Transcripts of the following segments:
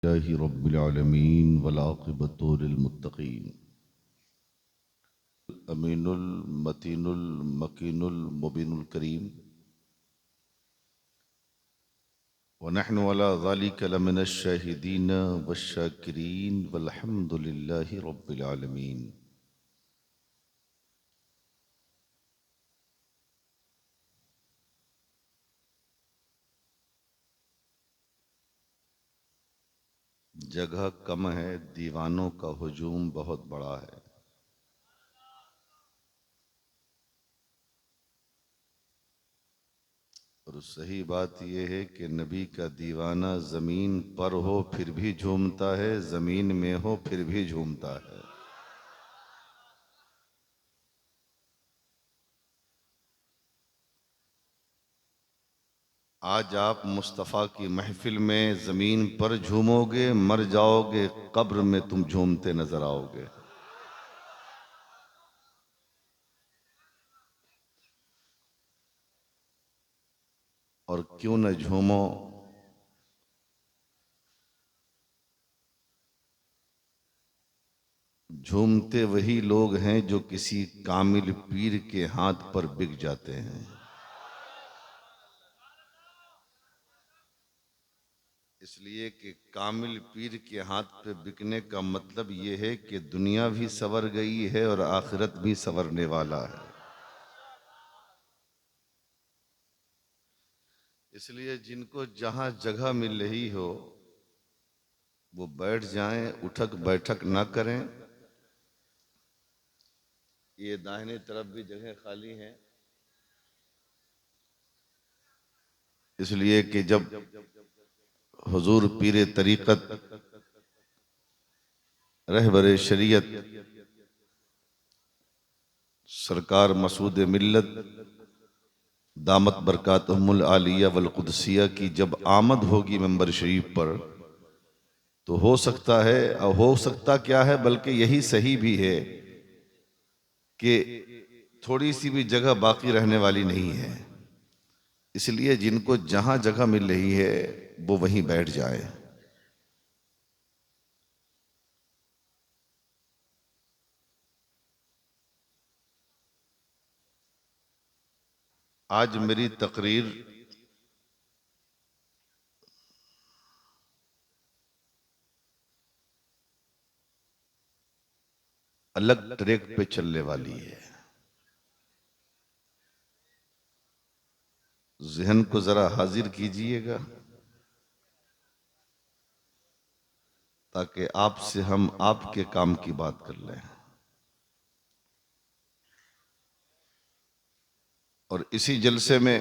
लिल्लाहि रब्बिल आलमीन वल आक़िबतु लिलमुत्तक़ीन अमीनुल मतीनुल मकीनुल मुबीनुल करीम व नहनु अला ज़ालिका लमिनश शाहिदीन वश्शाकिरीन वल्हम्दुलिल्लाहि रब्बिल आलमीन। जगह कम है, दीवानों का हुजूम बहुत बड़ा है। और सही बात यह है कि नबी का दीवाना ज़मीन पर हो फिर भी झूमता है, ज़मीन में हो फिर भी झूमता है। आज आप मुस्तफ़ा की महफिल में ज़मीन पर झूमोगे, मर जाओगे कब्र में तुम झूमते नजर आओगे। और क्यों न झूमो, झूमते वही लोग हैं जो किसी कामिल पीर के हाथ पर बिक जाते हैं। इसलिए कि कामिल पीर के हाथ पे बिकने का मतलब ये है कि दुनिया भी संवर गई है और आखिरत भी संवरने वाला है। इसलिए जिनको जहां जगह मिल रही हो वो बैठ जाएं, उठक बैठक ना करें। ये दाहिने तरफ भी जगह खाली है, इसलिए कि जब हुजूर पीर तरीक़त रहबरे शरीयत सरकार मसूद मिल्लत दामत बरकातहुमुल आलिया वल कुदसिया की जब आमद होगी मंबर शरीफ पर, तो हो सकता है, और हो सकता क्या है बल्कि यही सही भी है कि थोड़ी सी भी जगह बाकी रहने वाली नहीं है। इसलिए जिनको जहां जगह मिल रही है वो वहीं बैठ जाए। आज मेरी तकरीर अलग ट्रैक पे चलने वाली है। जहन को जरा हाजिर कीजिएगा ताकि आपसे हम आपके काम की बात कर लें। और इसी जलसे में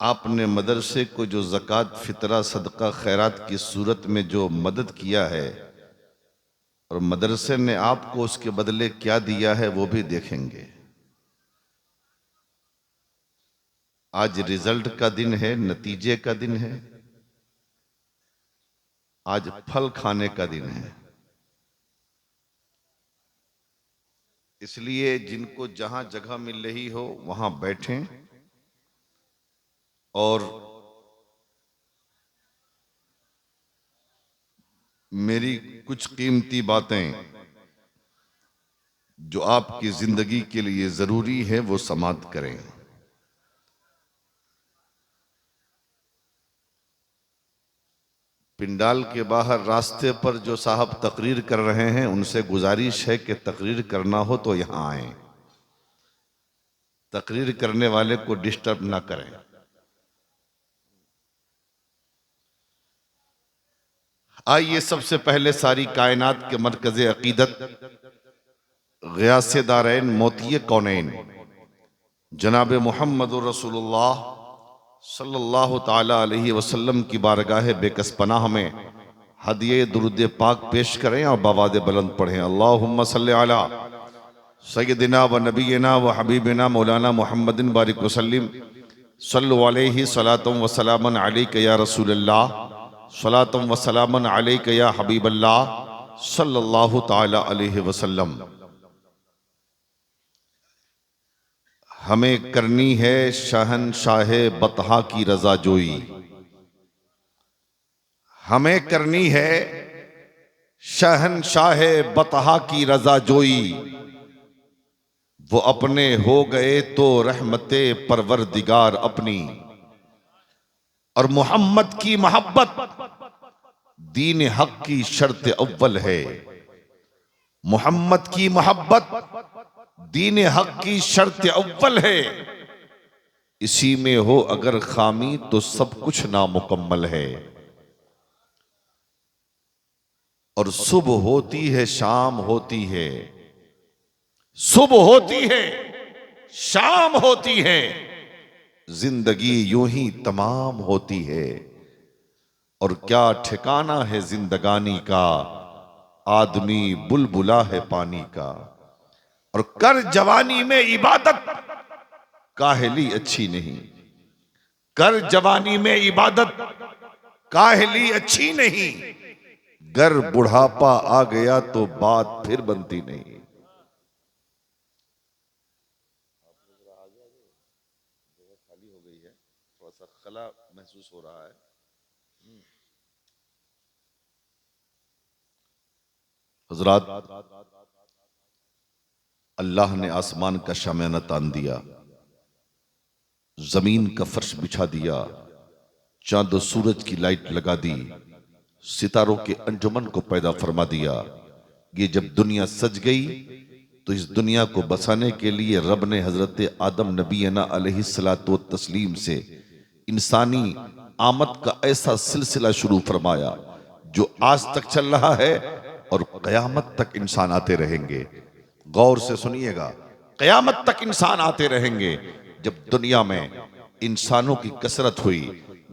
आपने मदरसे को जो ज़कात फितरा सदका खैरात की सूरत में जो मदद किया है और मदरसे ने आपको उसके बदले क्या दिया है वो भी देखेंगे। आज रिजल्ट का दिन है, नतीजे का दिन है, आज फल खाने का दिन है। इसलिए जिनको जहां जगह मिल रही हो वहां बैठें और मेरी कुछ कीमती बातें जो आपकी जिंदगी के लिए जरूरी है वो समाप्त करें। पिंडाल के बाहर रास्ते पर जो साहब तकरीर कर रहे हैं उनसे गुजारिश है कि तकरीर करना हो तो यहां आए, तकरीर करने वाले को डिस्टर्ब ना करें। आइए सबसे पहले सारी कायनात के मरकज़े अकीदत ग़ियासे दारैन मोतिये कौनैन जनाब मोहम्मद रसूलुल्लाह सल्लल्लाहु ताला अलैहि वसल्लम की बारगाह बेकस पनाह में हदिये दुरूद पाक पेश करें और बवाद बुलंद पढ़ें। अल्लाहुम्मा सल्ली अला सय्यदिना व नबीना व हबीबिना मौलाना मुहम्मदिन बारिक वसल्लिम सल्लु अलैहि सलातम व सलामन अलैका या रसूलल्लाह सलातम व सलामन अलैका या हबीबल्लाह सल्लल्लाहु ताला अलैहि वसल्लम। हमें करनी है शहनशाह बतहा की रजा जोई, हमें करनी है शहनशाह बतहा की रजा जोई, वो अपने हो गए तो रहमते परवरदिगार अपनी। और मोहम्मद की मोहब्बत दीन हक की शर्त अव्वल है। मोहम्मद की मोहब्बत दीन हक की शर्त अव्वल है। इसी में हो अगर खामी तो सब कुछ नामुकम्मल है। और सुबह होती है शाम होती है, सुबह होती है शाम होती है, जिंदगी यूं ही तमाम होती है। और क्या ठिकाना है जिंदगानी का, आदमी बुलबुला है पानी का। और कर जवानी में इबादत काहली अच्छी नहीं, कर जवानी में इबादत काहली अच्छी नहीं, गर बुढ़ापा आ गया तो बात फिर बनती नहीं। खाली हो गई है, थोड़ा सा खला महसूस हो रहा है। हजरात, अल्लाह ने आसमान का शामियाना तान दिया, जमीन का फर्श बिछा दिया, चांद और सूरज की लाइट लगा दी, सितारों के अंजुमन को पैदा फरमा दिया। ये जब दुनिया सज गई तो इस दुनिया को बसाने के लिए रब ने हजरत आदम नबीना अलैहिस्सलातु तस्लीम से इंसानी आमद का ऐसा सिलसिला शुरू फरमाया जो आज तक चल रहा है और कयामत तक इंसान आते रहेंगे। गौर से सुनिएगा, कयामत तक इंसान आते रहेंगे। जब दुनिया में इंसानों की कसरत हुई,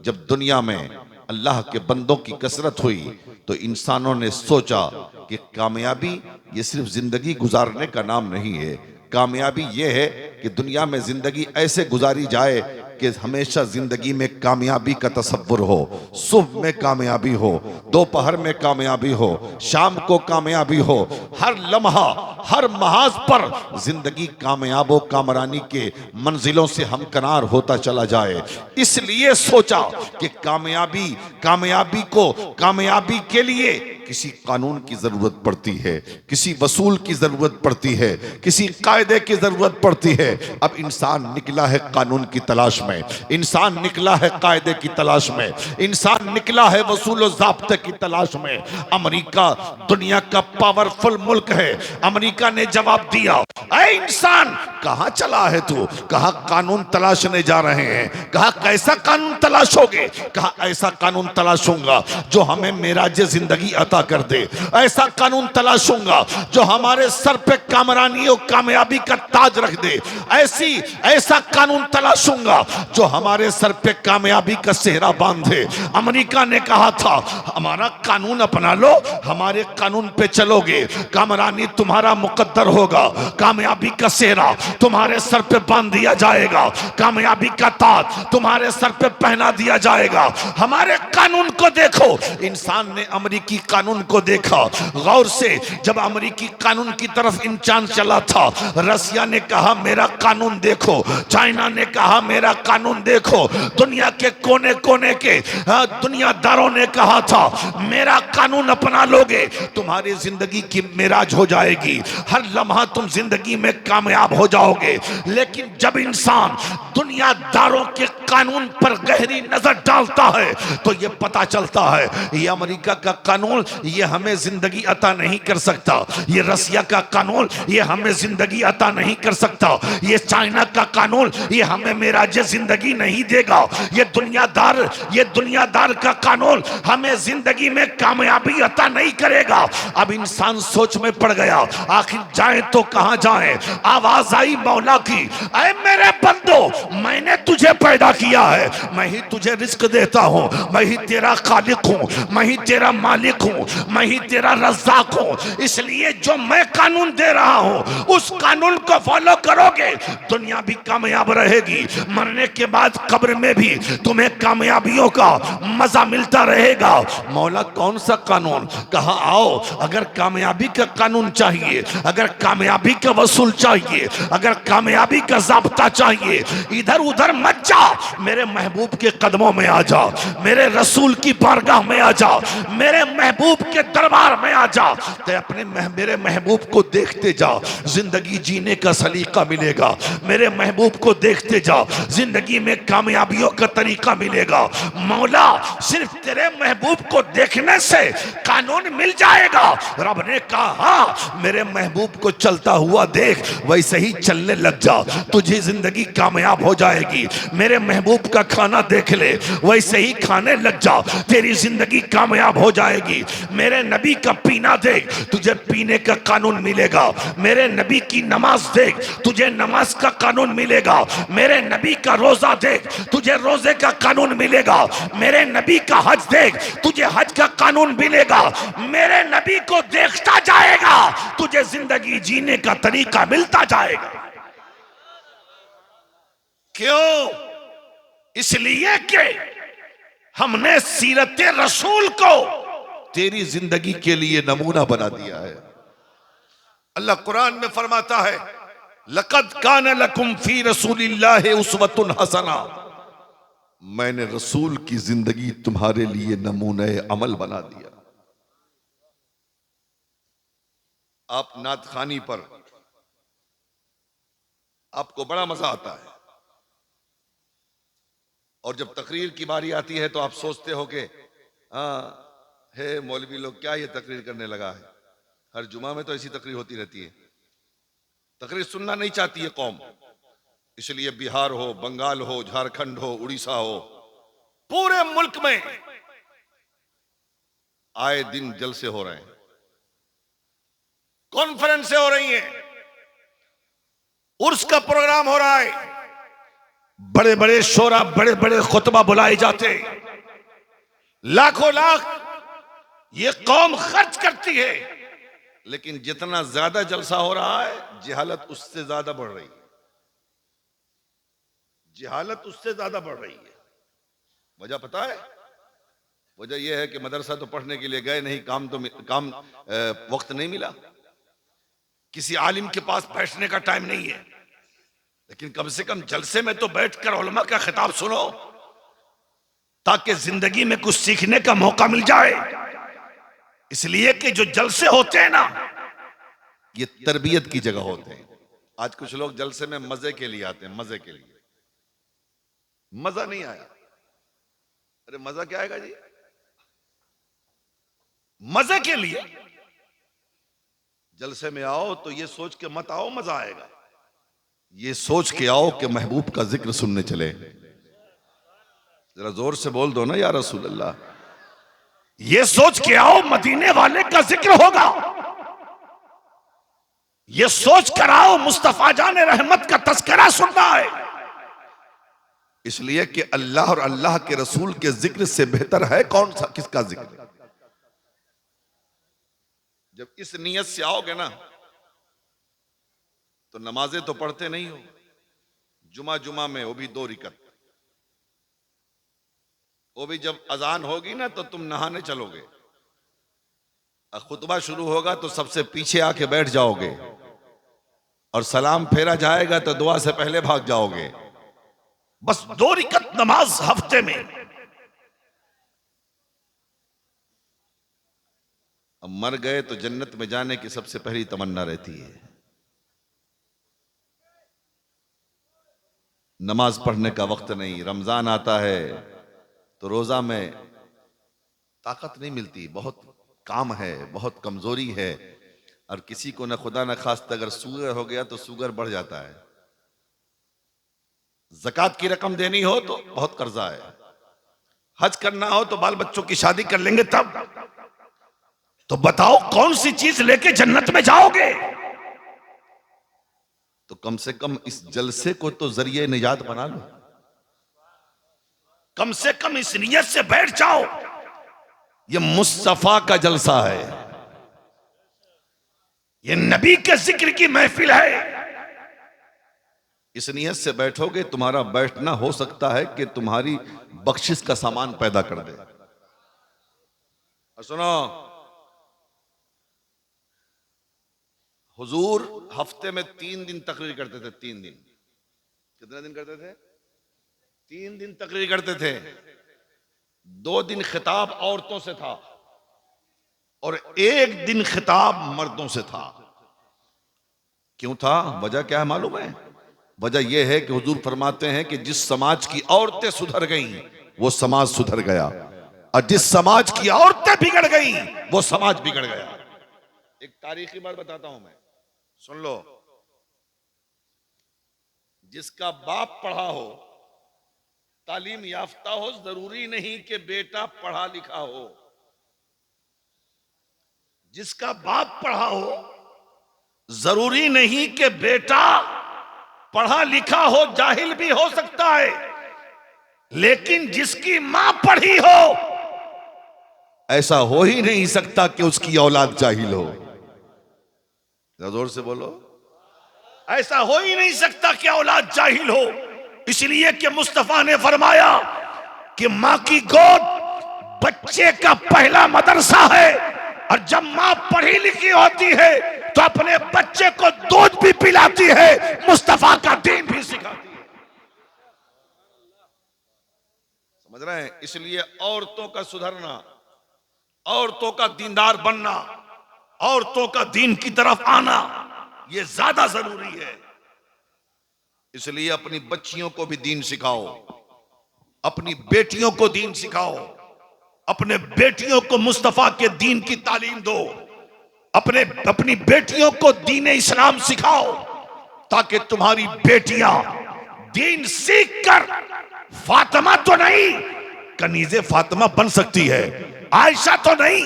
जब दुनिया में अल्लाह के बंदों की कसरत हुई, तो इंसानों ने सोचा कि कामयाबी ये सिर्फ जिंदगी गुजारने का नाम नहीं है। कामयाबी ये है कि दुनिया में जिंदगी ऐसे गुजारी जाए कि हमेशा जिंदगी में कामयाबी का तसव्वुर हो। सुबह में कामयाबी हो, दोपहर में कामयाबी हो, शाम को कामयाबी हो, हर लम्हा हर महाज पर जिंदगी कामयाबो कामरानी के मंजिलों से हमकनार होता चला जाए। इसलिए सोचा कि कामयाबी के लिए किसी कानून की जरूरत पड़ती है, किसी वसूल की जरूरत पड़ती है, किसी कायदे की जरूरत पड़ती है। अब इंसान निकला है कानून की तलाश में, इंसान निकला है कायदे की तलाश में, इंसान निकला है वसूल और ज़ाब्ते की तलाश में। अमेरिका दुनिया का पावरफुल मुल्क है। अमेरिका ने जवाब दिया, ऐ इंसान कहां चला है तू? कहा कानून तलाशने जा रहे हैं। कहा कैसा कानून तलाशोगे? कहा ऐसा कानून तलाशूंगा जो हमें मेराज जिंदगी अता कर दे। ऐसा कानून तलाशूंगा जो हमारे सर पे कामरानी और कामयाबी का ताज रख दे। ऐसा कानून तलाशूंगा जो हमारे सर पे कामयाबी का सेहरा बांधे। अमेरिका ने कहा था हमारा कानून अपना लो, हमारे कानून पे चलोगे, कामरानी तुम्हारा मुकद्दर होगा, कामयाबी का सेहरा तुम्हारे सर पे बांध दिया जाएगा, कामयाबी का ताज तुम्हारे सर पे पहना दिया जाएगा। हमारे कानून को देखो। इंसान ने अमेरिकी कानून को देखा गौर से। जब अमेरिकी कानून की तरफ इंसान चला था, रसिया ने कहा मेरा कानून देखो, चाइना ने कहा मेरा कानून देखो, दुनिया के कोने कोने के दुनियादारों ने कहा था मेरा कानून अपना लोगे तुम्हारी जिंदगी की मेराज हो जाएगी, हर लम्हा तुम जिंदगी में कामयाब हो जाओगे। लेकिन जब इंसान दुनियादारों के कानून पर गहरी नजर डालता है तो यह पता चलता है ये अमेरिका का कानून ये हमें जिंदगी अता नहीं कर सकता, ये रसिया का कानून ये हमें जिंदगी अता नहीं कर सकता, ये चाइना का कानून ये हमें मेराज जिंदगी नहीं देगा, ये दुनियादार का कानून हमें जिंदगी में कामयाबी अता नहीं करेगा। अब इंसान सोच में पड़ गया, आखिर जाए तो कहां जाए। आवाज आई मौला की, ऐ मेरे बंदो मैंने तुझे पैदा किया है, मैं ही तुझे रिस्क देता हूं, मैं ही तेरा खालिक हूं, मैं ही तेरा मालिक हूं, मैं ही तेरा रज़्ज़ाक हूं। इसलिए जो मैं कानून दे रहा हूं उस कानून को फॉलो करोगे, दुनिया भी कामयाब रहेगी, मरने के बाद कब्र में भी तुम्हें कामयाबियों का मजा मिलता रहेगा। मौला कौन सा कानून? कहा आओ, अगर कामयाबी का कानून चाहिए, अगर कामयाबी का वसूल चाहिए, अगर कामयाबी का ज़ाब्ता चाहिए, इधर उधर मत जा, मेरे महबूब के कदमों में आ जा, मेरे रसूल की बारगाह में आ जा, मेरे महबूब के दरबार में आ जा। ते अपने मेरे महबूब को देखते जा, जिंदगी जीने का सलीका मिलेगा। मेरे महबूब को देखते जा, जिंदगी में कामयाबियों का तरीका मिलेगा। मौला सिर्फ तेरे महबूब को देखने से कानून मिल जाएगा। रब ने कहा मेरे महबूब को चलता हुआ देख, वैसे ही चलने लग जा, तुझे जिंदगी कामयाब हो जाएगी। मेरे महबूब का खाना देख ले, वैसे ही खाने लग जा, तेरी जिंदगी कामयाब हो जाएगी। मेरे नबी का पीना देख, तुझे पीने का कानून मिलेगा। मेरे नबी की नमाज देख, तुझे नमाज का कानून मिलेगा। मेरे नबी का रोजा देख, तुझे रोजे का कानून मिलेगा। मेरे नबी का हज देख, तुझे हज का कानून मिलेगा। मेरे नबी को देखता जाएगा, तुझे जिंदगी जीने का तरीका मिलता जाएगा। क्यों? इसलिए कि हमने सीरत रसूल को तेरी जिंदगी के लिए नमूना बना दिया है। अल्लाह कुरान में फरमाता है लक़द कान लकुम फी रसूलिल्लाहि उस्वतुन हसना, मैंने रसूल की जिंदगी तुम्हारे लिए नमूने अमल बना दिया। आप नात खानी पर आपको बड़ा मजा आता है, और जब तकरीर की बारी आती है तो आप सोचते हो कि हाँ है मौलवी लोग क्या ये तकरीर करने लगा है। हर जुमा में तो ऐसी तकरीर होती रहती है। तकरीर सुनना नहीं चाहती है कौम, इसलिए बिहार हो, बंगाल हो, झारखंड हो, उड़ीसा हो, पूरे मुल्क में आए दिन जलसे हो रहे हैं, कॉन्फ्रेंसें हो रही हैं, उर्स का प्रोग्राम हो रहा है, बड़े बड़े शोरा, बड़े बड़े खुतबा बुलाए जाते, लाखों लाख ये कौम खर्च करती है, लेकिन जितना ज्यादा जलसा हो रहा है जहालत उससे ज्यादा बढ़ रही है। जहालत उससे ज्यादा बढ़ रही है। वजह पता है? वजह यह है कि मदरसा तो पढ़ने के लिए गए नहीं, वक्त नहीं मिला, किसी आलिम के पास बैठने का टाइम नहीं है, लेकिन कम से कम जलसे में तो बैठकर उलमा का खिताब सुनो, ताकि जिंदगी में कुछ सीखने का मौका मिल जाए। इसलिए कि जो जलसे होते हैं ना, ये तरबियत की जगह होते हैं। आज कुछ लोग जलसे में मजे के लिए आते हैं, मजे के लिए। मजा नहीं आया। अरे मजा क्या आएगा जी? मजे के लिए जलसे में आओ तो ये सोच के मत आओ मजा आएगा, ये सोच के आओ कि महबूब का जिक्र सुनने चले। जरा जोर से बोल दो ना या रसूल अल्लाह। ये सोच के आओ मदीने वाले का जिक्र होगा, ये सोच कर आओ मुस्तफा जाने रहमत का तस्करा सुनना है। इसलिए कि अल्लाह और अल्लाह के रसूल के जिक्र से बेहतर है कौन सा, किसका जिक्र? जब इस नियत से आओगे ना तो नमाजें तो पढ़ते नहीं हो, जुमा जुमा में वो भी 2 रिकत, वो भी जब अजान होगी ना तो तुम नहाने चलोगे, खुतबा शुरू होगा तो सबसे पीछे आके बैठ जाओगे, और सलाम फेरा जाएगा तो दुआ से पहले भाग जाओगे। बस 2 रिकत नमाज हफ्ते में। अब मर गए तो जन्नत में जाने की सबसे पहली तमन्ना रहती है। नमाज पढ़ने का वक्त नहीं, रमजान आता है तो रोजा में ताकत नहीं मिलती, बहुत काम है, बहुत कमजोरी है, और किसी को न खुदा न खास्ता अगर शुगर हो गया तो शुगर बढ़ जाता है। ज़कात की रकम देनी हो तो बहुत कर्जा है, हज करना हो तो बाल बच्चों की शादी कर लेंगे तब। तो बताओ कौन सी चीज लेके जन्नत में जाओगे? तो कम से कम इस जलसे को तो जरिए निजात बना लो, कम से कम इस नियत से बैठ जाओ ये मुस्तफा का जलसा है, ये नबी के जिक्र की महफिल है। इस नियत से बैठोगे, तुम्हारा बैठना हो सकता है कि तुम्हारी बख्शिश का सामान पैदा कर दे। और सुनो, हुजूर हफ्ते में 3 दिन तकरीर करते थे। 3 दिन, कितने दिन करते थे? 3 दिन तकरीर करते थे। 2 दिन खिताब औरतों से था और 1 दिन खिताब मर्दों से था। क्यों था? वजह क्या है मालूम है? वजह यह है कि हुजूर फरमाते हैं कि जिस समाज की औरतें सुधर गईं वो समाज सुधर गया, और जिस समाज की औरतें बिगड़ गईं वो समाज बिगड़ गया। एक तारीखी बात बताता हूं मैं, सुन लो। जिसका बाप पढ़ा हो, तालीम याफ्ता हो, जरूरी नहीं कि बेटा पढ़ा लिखा हो। जिसका बाप पढ़ा हो, जरूरी नहीं कि बेटा पढ़ा लिखा हो, जाहिल भी हो सकता है। लेकिन जिसकी मां पढ़ी हो, ऐसा हो ही नहीं सकता कि उसकी औलाद जाहिल हो। जोर से बोलो, ऐसा हो ही नहीं सकता कि औलाद जाहिल हो। इसलिए कि मुस्तफा ने फरमाया कि मां की गोद बच्चे का पहला मदरसा है, और जब मां पढ़ी लिखी होती है तो अपने बच्चे को दूध भी पिलाती है, मुस्तफा का दीन भी सिखाती है। समझ रहे हैं? इसलिए औरतों का सुधरना, औरतों का दीनदार बनना, औरतों का दीन की तरफ आना, यह ज्यादा जरूरी है। इसलिए अपनी बच्चियों को भी दीन सिखाओ, अपनी बेटियों को दीन सिखाओ, अपने बेटियों को मुस्तफा के दीन की तालीम दो, अपनी बेटियों को दीन इस्लाम सिखाओ, ताकि तुम्हारी बेटियां दीन सीखकर फातिमा तो नहीं कनीज़े फातिमा बन सकती है, आयशा तो नहीं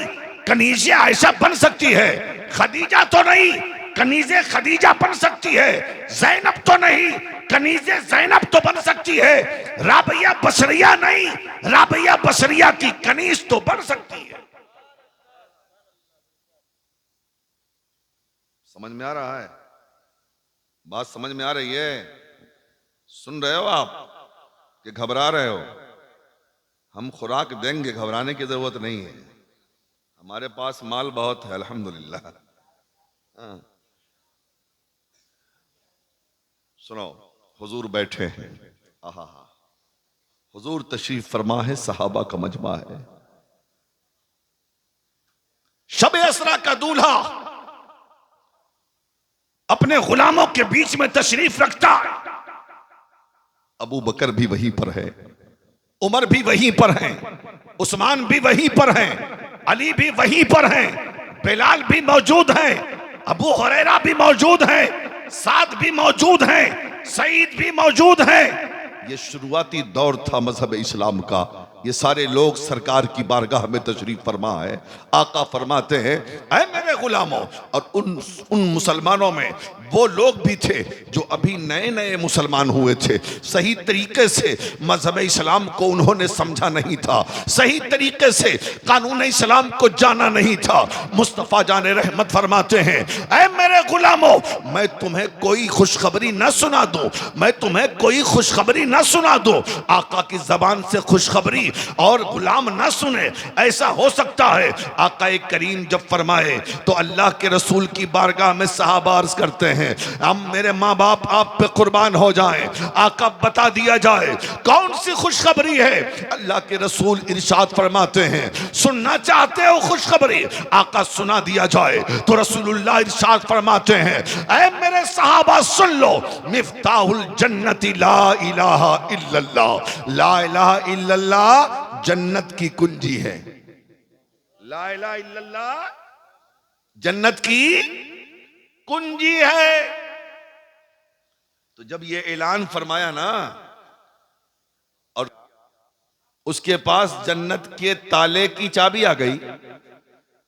कनीज़े आयशा बन सकती है, खदीजा तो नहीं कनीज़े खदीजा बन सकती है, ज़ैनब तो नहीं कनीज़े ज़ैनब तो बन सकती है, राबिया बसरिया नहीं राबिया बसरिया की कनीज तो बन सकती है। समझ में आ रहा है? बात समझ में आ रही है? सुन रहे हो आप कि घबरा रहे हो? हम खुराक देंगे, घबराने की जरूरत नहीं है। हमारे पास माल बहुत है अल्हम्दुलिल्लाह। हाँ। सुनो, हुजूर बैठे हैं, आहा, हुजूर तशरीफ फरमा है, सहाबा का मजमा है। शब असरा का दूल्हा अपने गुलामों के बीच में तशरीफ रखता है। अबू बकर भी वहीं पर है, उमर भी वहीं पर हैं, उस्मान भी वहीं पर हैं, अली भी वहीं पर हैं, बिलाल भी मौजूद हैं, अबू हुरैरा भी मौजूद हैं, साद भी मौजूद हैं, सईद भी मौजूद हैं। ये शुरुआती दौर था मजहब इस्लाम का। ये सारे लोग सरकार की बारगाह में तशरीफ फरमा है। आका फरमाते हैं, ऐ मेरे गुलामों, और उन मुसलमानों में वो लोग भी थे जो अभी नए नए मुसलमान हुए थे। सही तरीके से मजहब इस्लाम को उन्होंने समझा नहीं था, सही तरीके से कानून इस्लाम को जाना नहीं था। मुस्तफ़ा जाने रहमत फरमाते हैं, ऐ मेरे गुलामों, मैं तुम्हें कोई खुशखबरी न सुना दूं, मैं तुम्हें कोई खुशखबरी न सुना दूं। आका की जबान से खुशखबरी और गुलाम ना सुने, ऐसा हो सकता है? आका करीम जब फरमाए तो अल्लाह के रसूल की बारगाह में सहाबा अर्ज करते हैं, हम मेरे माँ बाप आप पे कुर्बान हो जाएं, आका बता दिया जाए कौन सी खुशखबरी है। अल्लाह के रसूल इरशाद फरमाते हैं, सुनना चाहते हो खुशखबरी? आका सुना दिया जाए तो रसूलुल्लाह इरशाद फरमाते हैं, ऐ मेरे सहाबा सुन लो, मिफ्ताहुल जन्नति ला इलाहा इल्लल्लाह, ला इलाहा इल्लल्लाह जन्नत की कुंजी है। ला इलाहा इल्लल्लाह जन्नत की कुंजी है। तो जब ये ऐलान फरमाया ना, और उसके पास जन्नत के ताले की चाबी आ गई,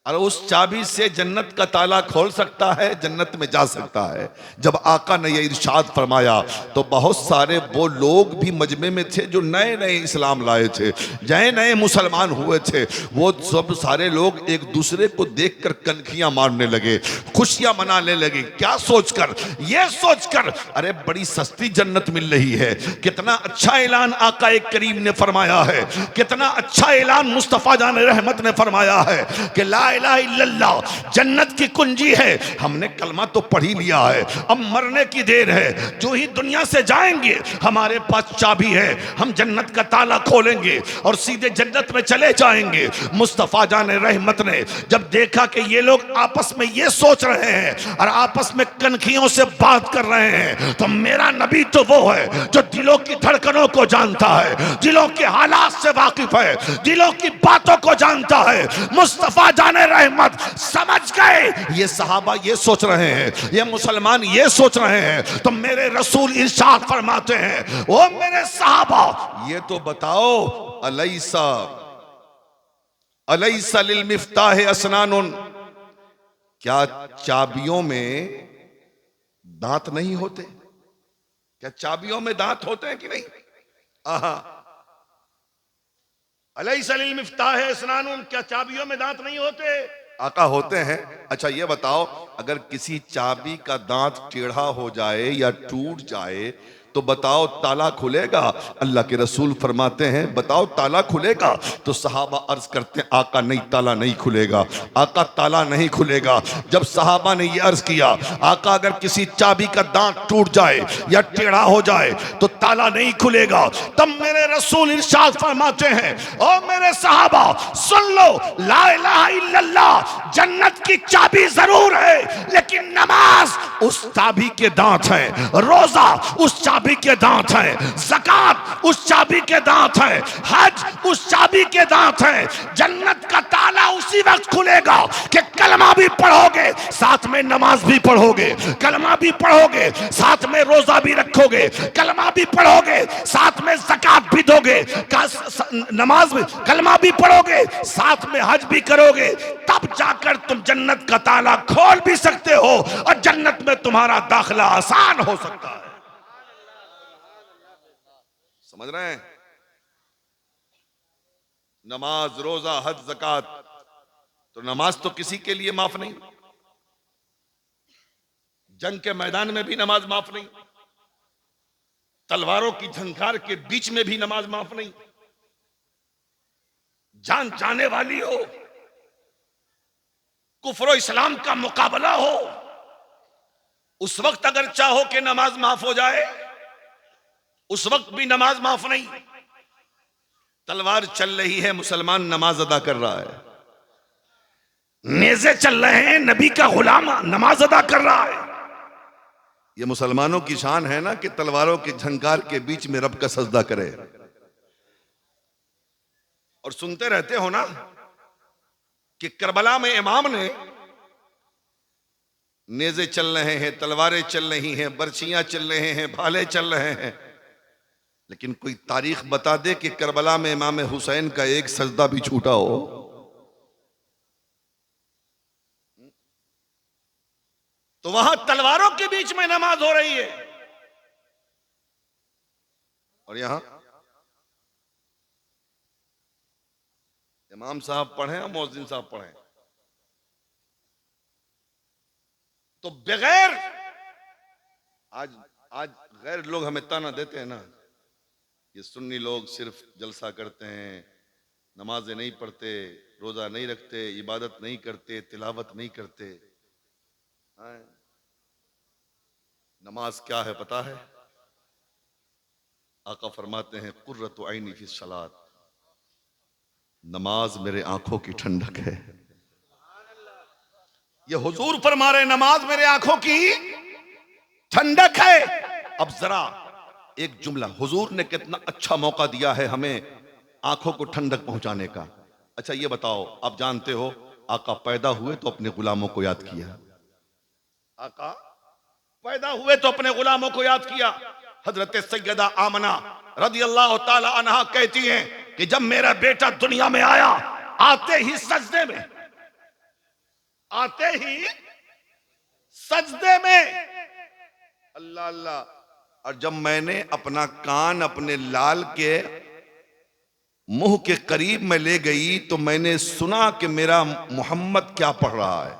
और उस चाबी से जन्नत का ताला खोल सकता है, जन्नत में जा सकता है। जब आका ने ये इरशाद फरमाया तो बहुत सारे वो लोग भी मजमे में थे जो नए नए इस्लाम लाए थे, नए नए मुसलमान हुए थे। वो सब सारे लोग एक दूसरे को देखकर कनखियां मारने लगे, खुशियां मनाने लगे। क्या सोचकर? ये सोचकर अरे बड़ी सस्ती जन्नत मिल रही है। कितना अच्छा ऐलान आका एक करीम ने फरमाया है, कितना अच्छा ऐलान मुस्तफा जान रहमत ने फरमाया है कि ला इलाहा इल्लल्लाह जन्नत की कुंजी है। हमने कलमा तो पढ़ ही लिया है, अब मरने की देर है। जो ही दुनिया से जाएंगे हमारे पास चाबी है, हम जन्नत का ताला खोलेंगे और सीधे जन्नत में चले जाएंगे। मुस्तफा जान रहमत ने जब देखा कि ये लोग आपस में ये सोच रहे हैं और आपस में कनखियों से बात कर रहे हैं, तो मेरा नबी तो वो है जो दिलों की धड़कनों को जानता है, दिलों के हालात से वाकिफ है, दिलों की बातों को जानता है। मुस्तफा जान रहमत समझ गए ये सहाबा ये सोच रहे हैं, ये मुसलमान ये सोच रहे हैं, तो मेरे रसूल इरशाद फरमाते हैं, ओ मेरे सहाबा ये तो बताओ, अलैसा अलैसा लिल मिफ्ताह असनानुन, क्या चाबियों में दांत नहीं होते? क्या चाबियों में दांत होते हैं कि नहीं? आहा, अलैसा लिल मिफ्ताह असनानुन, क्या चाबियों में दांत नहीं होते? आका होते हैं। अच्छा ये बताओ, अगर किसी चाबी का दांत टेढ़ा हो जाए या टूट जाए तो बताओ ताला खुलेगा? अल्लाह के रसूल फरमाते हैं बताओ ताला खुलेगा? तो सहाबा अर्ज करते हैं आका नहीं, ताला नहीं खुलेगा। आका ताला नहीं खुलेगा। जब सहाबा ने ये अर्ज किया आका अगर किसी चाबी का दांत टूट जाए या टेढ़ा हो जाए तो ताला नहीं खुलेगा, तब मेरे रसूल इरशाद फरमाते हैं, ओ मेरे सहाबा सुन लो, ला इलाहा इल्लल्लाह जन्नत की चाबी जरूर है, लेकिन नमाज उस चाबी के दांत है, रोजा उस चाबी के दांत है, ज़कात उस चाबी के दांत है, हज उस चाबी के दांत है। जन्नत का ताला उसी वक्त खुलेगा कि कलमा भी पढ़ोगे साथ में नमाज भी पढ़ोगे, कलमा भी पढ़ोगे साथ में रोजा भी रखोगे, कलमा भी पढ़ोगे साथ में ज़कात भी दोगे, नमाज भी, कलमा भी पढ़ोगे साथ में हज भी करोगे, तब जाकर तुम जन्नत का ताला खोल भी सकते हो और जन्नत में तुम्हारा दाखिला आसान हो सकता है। समझ रहे हैं? नमाज, रोजा, हज, ज़कात, तो नमाज तो किसी के लिए माफ नहीं, जंग के मैदान में भी नमाज माफ नहीं, तलवारों की झंकार के बीच में भी नमाज माफ नहीं, जान जाने वाली हो, कुफ्र इस्लाम का मुकाबला हो, उस वक्त अगर चाहो कि नमाज माफ हो जाए उस वक्त भी नमाज माफ नहीं। तलवार चल रही है, मुसलमान नमाज अदा कर रहा है, नेज़े चल रहे हैं, नबी का गुलाम नमाज अदा कर रहा है। ये मुसलमानों की शान है ना कि तलवारों के झंकार के बीच में रब का सजदा करे। और सुनते रहते हो ना कि करबला में इमाम ने नेज़े चल रहे हैं, तलवारें चल रही हैं, बर्छियां चल रहे हैं, भाले चल रहे हैं, लेकिन कोई तारीख बता दे कि करबला में इमाम हुसैन का एक सजदा भी छूटा हो। तो वहां तलवारों के बीच में नमाज हो रही है और यहां इमाम साहब पढ़े और मौज़िन साहब पढ़े, तो बगैर आज आज गैर लोग हमें ताना देते हैं ना, ये सुन्नी लोग सिर्फ जलसा करते हैं, नमाजें नहीं पढ़ते, रोजा नहीं रखते, इबादत नहीं करते, तिलावत नहीं करते। नमाज क्या है पता है? आका फरमाते हैं कुर्रतु ऐनी फी सलात, नमाज मेरे आंखों की ठंडक है। ये हुजूर फरमा रहे नमाज मेरे आंखों की ठंडक है। अब जरा एक जुमला, हुजूर ने कितना अच्छा मौका दिया है हमें आंखों को ठंडक पहुंचाने का। अच्छा ये बताओ, आप जानते हो आका पैदा हुए तो अपने गुलामों को याद किया, आका पैदा हुए तो अपने गुलामों को याद किया। हजरत सैयदा आमना रदियल्लाहु ताला अन्हा कहती हैं कि जब मेरा बेटा दुनिया में आया, आते ही सजदे में आते ही सजदे में अल्लाह अल्लाह। और जब मैंने अपना कान अपने लाल के मुंह के करीब में ले गई तो मैंने सुना कि मेरा मोहम्मद क्या पढ़ रहा है।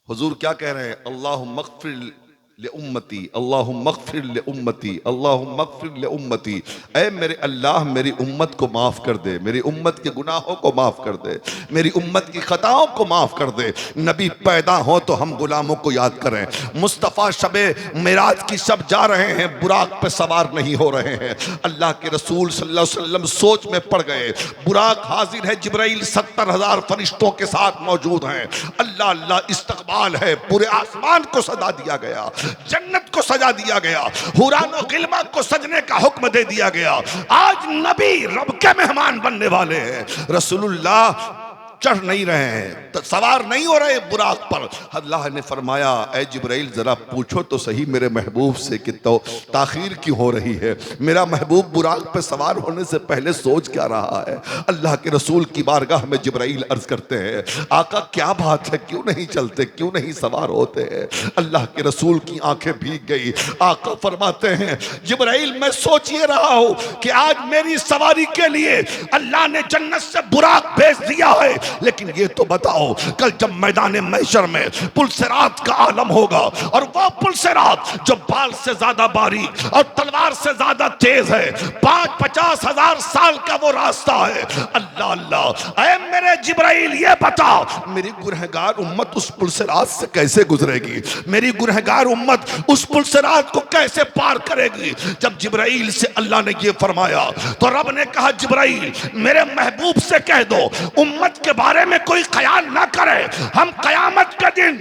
हुजूर क्या कह रहे हैं? अल्लाहुम्मा मग़फ़िर ले उम्मती, अल्लाहुम्मा मग़फ़िर ले उम्मती, अल्लाहुम्मा मग़फ़िर ले उम्मती। ऐ मेरे अल्लाह मेरी उम्मत को माफ़ कर दे, मेरी उम्मत के गुनाहों को माफ़ कर दे, मेरी उम्मत की खताओं को माफ़ कर दे। नबी पैदा हो तो हम गुलामों को याद करें। मुस्तफ़ा शबे मेराज की शब जा रहे हैं, बुराक पे सवार नहीं हो रहे हैं। अल्लाह के रसूल सल्लल्लाहु अलैहि वसल्लम सोच में पड़ गए। बुराक हाजिर है, जिब्राइल 70,000 फरिश्तों के साथ मौजूद हैं। अल्लाह अल्लाह इस्तकबाल है, पूरे आसमान को सजा दिया गया, जन्नत को सजा दिया गया, हुरानो गिलमा को सजने का हुक्म दे दिया गया। आज नबी रब के मेहमान बनने वाले हैं। रसूलुल्लाह चढ़ नहीं रहे हैं, तो सवार नहीं हो रहे बुराक पर। अल्लाह ने फरमाया, ऐ जिब्राइल जरा पूछो तो सही मेरे महबूब से कि तो ताखीर क्यों हो रही है। मेरा महबूब बुराक पे सवार होने से पहले सोच क्या रहा है। अल्लाह के रसूल की बारगाह में जिब्राइल अर्ज करते हैं, आका क्या बात है, क्यों नहीं चलते, क्यों नहीं सवार होते हैं। अल्लाह के रसूल की आंखें भीग गई। आका फरमाते हैं, जिब्राइल मैं सोच ये रहा हूं कि आज मेरी सवारी के लिए अल्लाह ने जन्नत से बुराक भेज दिया है, लेकिन ये तो बताओ कल जब मैदान महशर में पुलसिरात का आलम होगा, और वो पुलसिरात जो बाल से ज्यादा बारीक और तलवार से ज्यादा तेज है, 50,000 साल का वो रास्ता है। अल्लाह अल्लाह, ऐ मेरे जिब्राइल ये बता मेरी गुनहगार उम्मत उस पुलसिरात से कैसे गुजरेगी, मेरी गुनहगार उम्मत उस पुलसिरात को कैसे पार करेगी। जब जिब्राइल से अल्लाह ने ये फरमाया तो रब ने कहा, जिब्राइल मेरे महबूब से कह दो उम्मत के बारे में कोई ख्याल ना करे, हम कयामत के दिन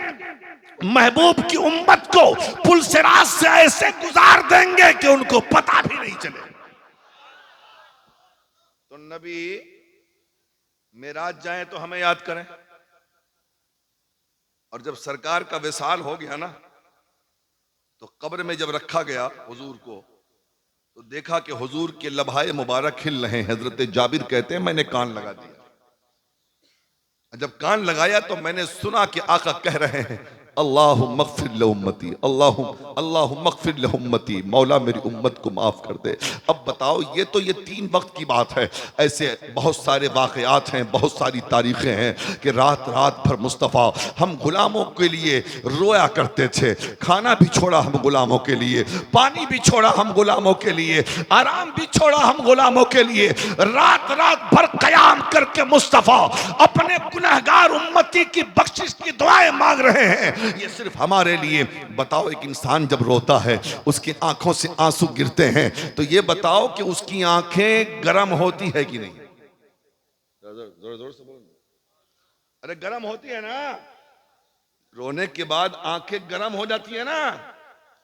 महबूब की उम्मत को पुलसिरात से ऐसे गुजार देंगे कि उनको पता भी नहीं चले। तो नबी मेराज जाए तो हमें याद करें, और जब सरकार का विसाल हो गया ना, तो कब्र में जब रखा गया हुजूर को, तो देखा कि हुजूर के लभाए मुबारक खिल रहे हैं। हजरत जाबिर कहते हैं मैंने कान लगा दिया। जब कान लगाया तो मैंने सुना कि आका कह रहे हैं, अल्लाहुम्मा मग़फ़िर ले उम्मती, अल्लाहुम्मा मग़फ़िर ले उम्मती, मौला मेरी उम्मत को माफ़ कर दे। अब बताओ, ये तो ये 3 वक्त की बात है। ऐसे बहुत सारे वाक़यात हैं, बहुत सारी तारीखें हैं कि रात रात भर मुस्तफ़ा हम गुलामों के लिए रोया करते थे। खाना भी छोड़ा हम गुलामों के लिए, पानी भी छोड़ा हम गुलामों के लिए, आराम भी छोड़ा हम गुलामों के लिए। रात रात भर क़याम करके मुस्तफ़ा अपने गुनहगार उम्मती की बख्शिश की दुआएं मांग रहे हैं, ये सिर्फ हमारे लिए। बताओ, एक इंसान जब रोता है उसकी आंखों से आंसू गिरते हैं, तो ये बताओ कि उसकी आंखें गर्म होती है कि नहीं? जोर जोर से बोलो। अरे गर्म होती है ना, रोने के बाद आंखें गर्म हो जाती है ना।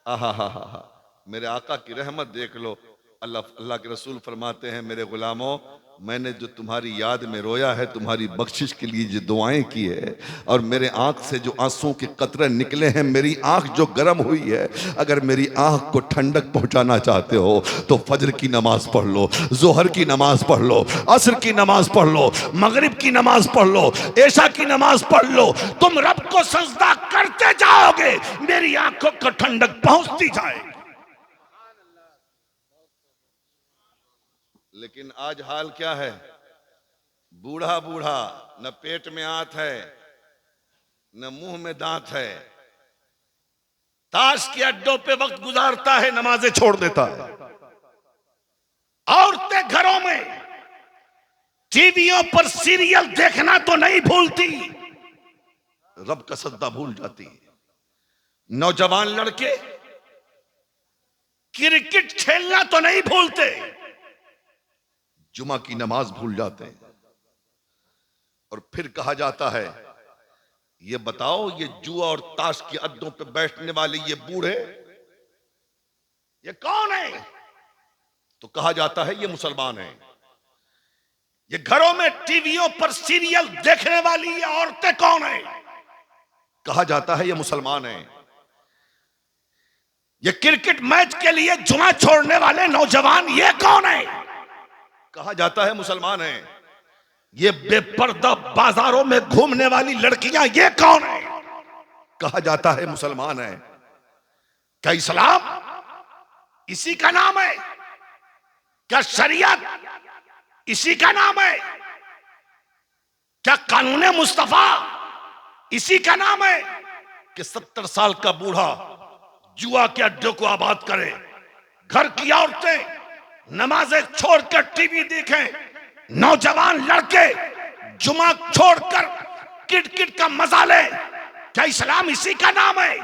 आहा हा हा हा, मेरे आका की रहमत देख लो। अल्लाह के रसूल फरमाते हैं, मेरे गुलामों मैंने जो तुम्हारी याद में रोया है, तुम्हारी बख्शिश के लिए जो दुआएं की है, और मेरे आंख से जो आंसू के कतरे निकले हैं, मेरी आंख जो गर्म हुई है, अगर मेरी आंख को ठंडक पहुंचाना चाहते हो तो फजर की नमाज पढ़ लो, जोहर की नमाज पढ़ लो, असर की नमाज पढ़ लो, मगरिब की नमाज पढ़ लो, ऐशा की नमाज पढ़ लो। तुम रब को सजदा करते जाओगे, मेरी आंखों को ठंडक पहुंचती जाएगी। लेकिन आज हाल क्या है? बूढ़ा बूढ़ा, न पेट में आंत है, न मुंह में दांत है, ताश के अड्डों पे वक्त गुजारता है, नमाजें छोड़ देता है। औरतें घरों में टीवियों पर सीरियल देखना तो नहीं भूलती, रब का सजदा भूल जाती है। नौजवान लड़के क्रिकेट खेलना तो नहीं भूलते, जुमा की नमाज भूल जाते हैं। और फिर कहा जाता है, ये बताओ, ये जुआ और ताश के अड्डों पे बैठने वाले ये बूढ़े, ये कौन है? तो कहा जाता है ये मुसलमान है। ये घरों में टीवियों पर सीरियल देखने वाली ये औरतें कौन है? कहा जाता है ये मुसलमान है। ये क्रिकेट मैच के लिए जुमा छोड़ने वाले नौजवान ये कौन है? कहा जाता है मुसलमान है। ये बेपर्दा बाजारों में घूमने वाली लड़कियां ये कौन है? कहा जाता है मुसलमान है। क्या इस्लाम इसी का नाम है? क्या शरीयत इसी का नाम है? क्या कानून मुस्तफा इसी का नाम है कि 70 साल का बूढ़ा जुआ के अड्डे को आबाद करे, घर की औरतें नमाजें छोड़कर टीवी देखें, नौजवान लड़के जुमा छोड़कर किट का मजा ले? क्या इस्लाम इसी का नाम है?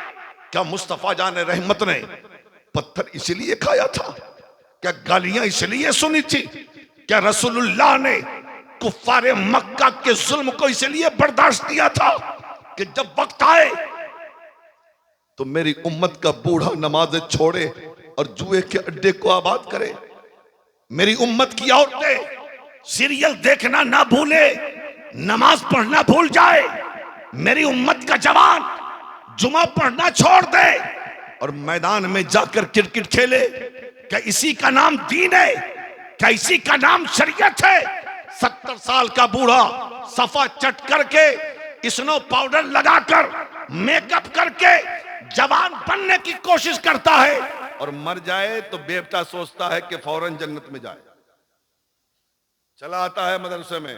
क्या मुस्तफा जान रहमत ने पत्थर इसलिए खाया था? क्या गालियां इसलिए सुनी थी? क्या रसूलुल्लाह ने कुफ्फारे मक्का के जुल्म को इसलिए बर्दाश्त किया था कि जब वक्त आए तो मेरी उम्मत का बूढ़ा नमाजें छोड़े और जुए के अड्डे को आबाद करे? मेरी उम्मत की औरतें सीरियल देखना ना भूले, नमाज पढ़ना भूल जाए। मेरी उम्मत का जवान जुमा पढ़ना छोड़ दे और मैदान में जाकर क्रिकेट खेले। क्या इसी का नाम दीन है? क्या इसी का नाम शरीयत है? 70 साल का बूढ़ा सफा चट करके स्नो पाउडर लगाकर मेकअप करके जवान बनने की कोशिश करता है और मर जाए तो बेवटा सोचता है कि फौरन जन्नत में जाए। चला आता है मदरसे में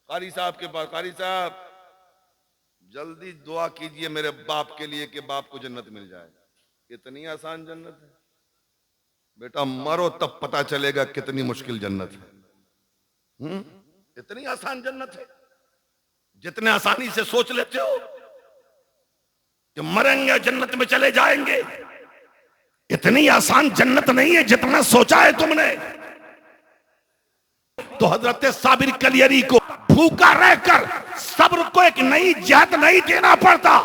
कारी साहब के पास, कारी साहब जल्दी दुआ कीजिए मेरे बाप के लिए कि बाप को जन्नत मिल जाए। इतनी आसान जन्नत है बेटा, मरो तब पता चलेगा कितनी मुश्किल जन्नत है। इतनी आसान जन्नत है जितने आसानी से सोच लेते हो कि मरेंगे जन्नत में चले जाएंगे, इतनी आसान जन्नत नहीं है जितना सोचा है तुमने। तो हजरत साबिर कलियरी को भूखा रहकर सब्र को एक नई जात नहीं देना पड़ता।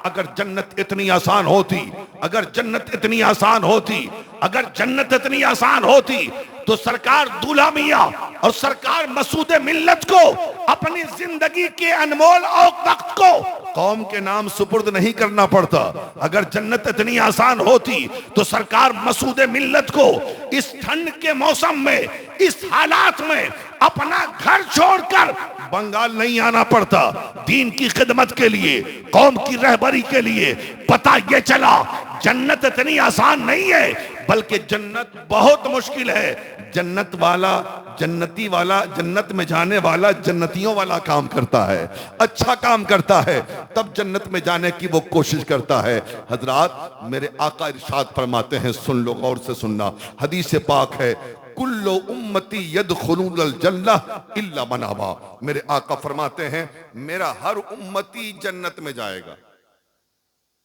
अगर जन्नत इतनी आसान होती, अगर जन्नत इतनी आसान होती, अगर जन्नत इतनी आसान होती तो सरकार दूल्हा मियां और सरकार मसूद मिल्लत को अपनी जिंदगी के अनमोल वक्त को कौम के नाम सुपुर्द नहीं करना पड़ता। अगर जन्नत इतनी आसान होती तो सरकार मसूद मिल्लत को इस ठंड के मौसम में, इस हालात में अपना घर छोड़कर बंगाल नहीं आना पड़ता दीन की खिदमत के लिए, कौम की रहबरी के लिए। पता ये चला जन्नत इतनी आसान नहीं है, बल्कि जन्नत बहुत मुश्किल है। जन्नत वाला, जन्नती वाला, जन्नत में जाने वाला जन्नतियों वाला काम करता है, अच्छा काम करता है, तब जन्नत में जाने की वो कोशिश करता है। हजरात मेरे आका इरशाद फरमाते हैं, सुन लो गौर से सुनना, हदीस पाक है, कुल्लो उम्मती यदखुलूनल जन्नह इल्ला मन अबा। मेरे आका फरमाते हैं मेरा हर उम्मती जन्नत में जाएगा।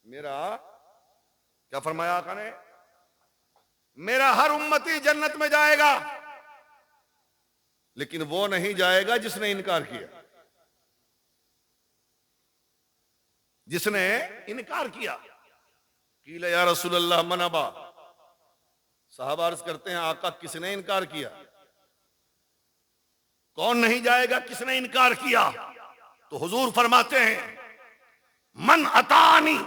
मेरा क्या फरमाया आका ने? मेरा हर उम्मती जन्नत में जाएगा, लेकिन वो नहीं जाएगा जिसने इनकार किया। जिसने इनकार किया। कीला या रसूल अल्लाह मन अबा, साहब अर्ज करते हैं आका किसने इनकार किया? कौन नहीं जाएगा, किसने इनकार किया? तो हुजूर फरमाते हैं मन अतानी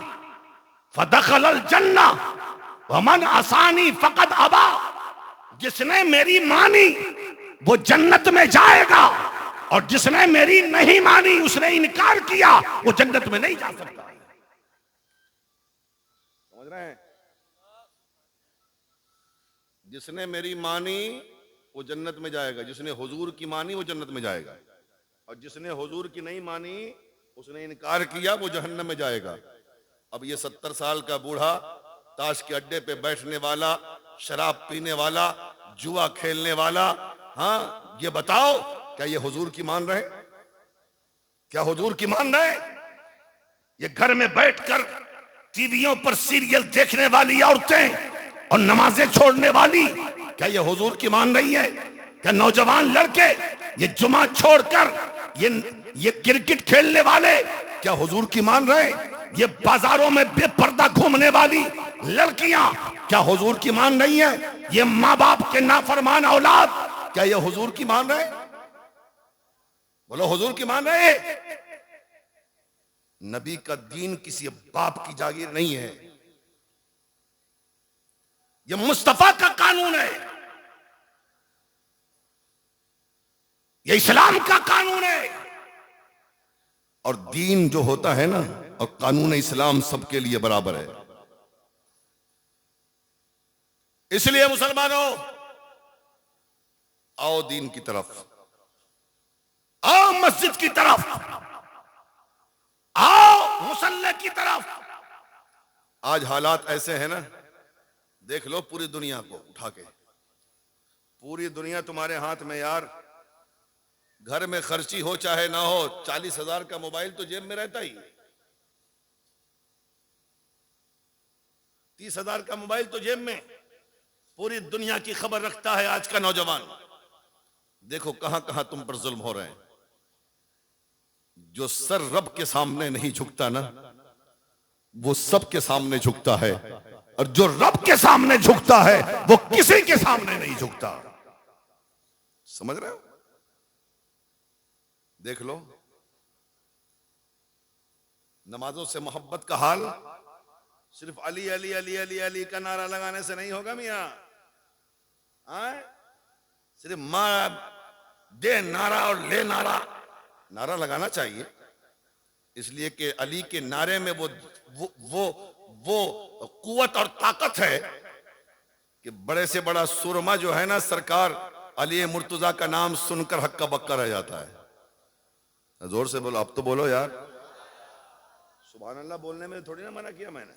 फदखलल जन्ना व मन असानी फकद अबा। जिसने मेरी मानी वो जन्नत में जाएगा और जिसने मेरी नहीं मानी, उसने इनकार किया, वो जन्नत में नहीं जा सकता। समझ रहे हैं? जिसने मेरी मानी वो जन्नत में जाएगा, जिसने हुजूर की मानी वो जन्नत में जाएगा, और जिसने हुजूर की नहीं मानी, उसने इनकार किया, वो जहन्नम में जाएगा। अब ये 70 साल का बूढ़ा, ताश के अड्डे पे बैठने वाला, शराब पीने वाला, जुआ खेलने वाला, हाँ ये बताओ क्या ये हुजूर की मान रहे? क्या हुजूर की मान रहे? ये घर में बैठकर टीवियों पर सीरियल देखने वाली औरतें और नमाजें छोड़ने वाली, क्या ये हुजूर की मान रही है? क्या नौजवान लड़के ये जुमा छोड़कर ये क्रिकेट खेलने वाले क्या हुजूर की मान रहे? ये बाजारों में बेपर्दा घूमने वाली लड़कियां क्या हुजूर की मान रही हैं? ये माँ बाप के नाफरमान औलाद क्या ये हुजूर की मान रहे? बोलो हुजूर की मान रहे? नबी का दीन किसी बाप की जागीर नहीं है, ये मुस्तफा का कानून है। ये इस्लाम का कानून है। और दीन जो होता है ना, और कानून इस्लाम सबके लिए बराबर है। इसलिए मुसलमानों, आओ दीन की तरफ, आओ मस्जिद की तरफ, आओ मुसल्ले की तरफ। आज हालात ऐसे हैं ना, देख लो पूरी दुनिया को उठा के, पूरी दुनिया तुम्हारे हाथ में यार। घर में खर्ची हो चाहे ना हो, 40,000 का मोबाइल तो जेब में रहता ही। 30,000 का मोबाइल तो जेब में। पूरी दुनिया की खबर रखता है आज का नौजवान। देखो कहां कहां तुम पर जुल्म हो रहे हैं। जो सर रब के सामने नहीं झुकता ना, वो सब के सामने झुकता है, और जो रब के सामने झुकता है वो किसी के सामने नहीं झुकता। समझ रहे हो? देख लो नमाजों से मोहब्बत का हाल सिर्फ अली अली अली अली अली का नारा लगाने से नहीं होगा मियां। सिर्फ मां दे नारा और ले नारा, नारा लगाना चाहिए, इसलिए कि अली के नारे में वो कुव्वत और ताकत है कि बड़े से बड़ा सुरमा जो है ना, सरकार अली मुर्तजा का नाम सुनकर हक्का बक्का रह जाता है। जोर से बोलो, अब तो बोलो यार। सुभान अल्लाह बोलने में थोड़ी ना मना किया मैंने।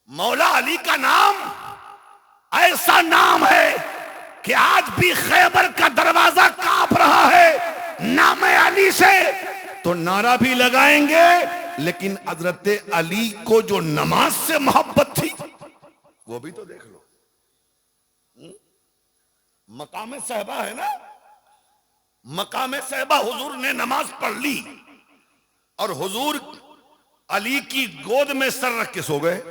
मौला अली का नाम ऐसा नाम है कि आज भी खैबर का दरवाजा कांप रहा है नाम अली से। तो नारा भी लगाएंगे, लेकिन हजरत अली को जो नमाज से मोहब्बत थी वो भी तो देख लो। मकाम सहबा है ना, मकाम सहबा हुजूर ने नमाज पढ़ ली और हुजूर अली की गोद में सर रख के सो गए।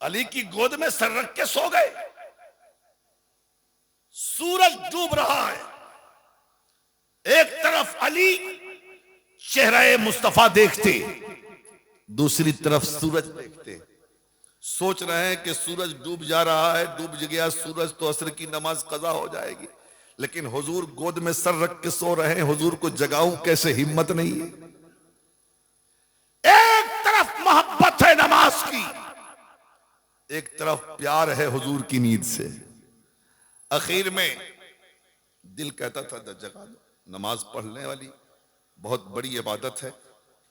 अली की गोद में सर रख के सो गए। सूरज डूब रहा है, एक तरफ अली चेहरे मुस्तफा देखते, दूसरी तरफ सूरज देखते। सोच रहे हैं कि सूरज डूब जा रहा है, डूब गया सूरज तो असर की नमाज कज़ा हो जाएगी, लेकिन हुजूर गोद में सर रख के सो रहे हैं। हुजूर को जगाऊं कैसे, हिम्मत नहीं है। एक तरफ मोहब्बत है नमाज की, एक तरफ प्यार है हुजूर की नींद से। आखिर में दिल कहता था जगा दो। नमाज पढ़ने वाली बहुत बड़ी इबादत है,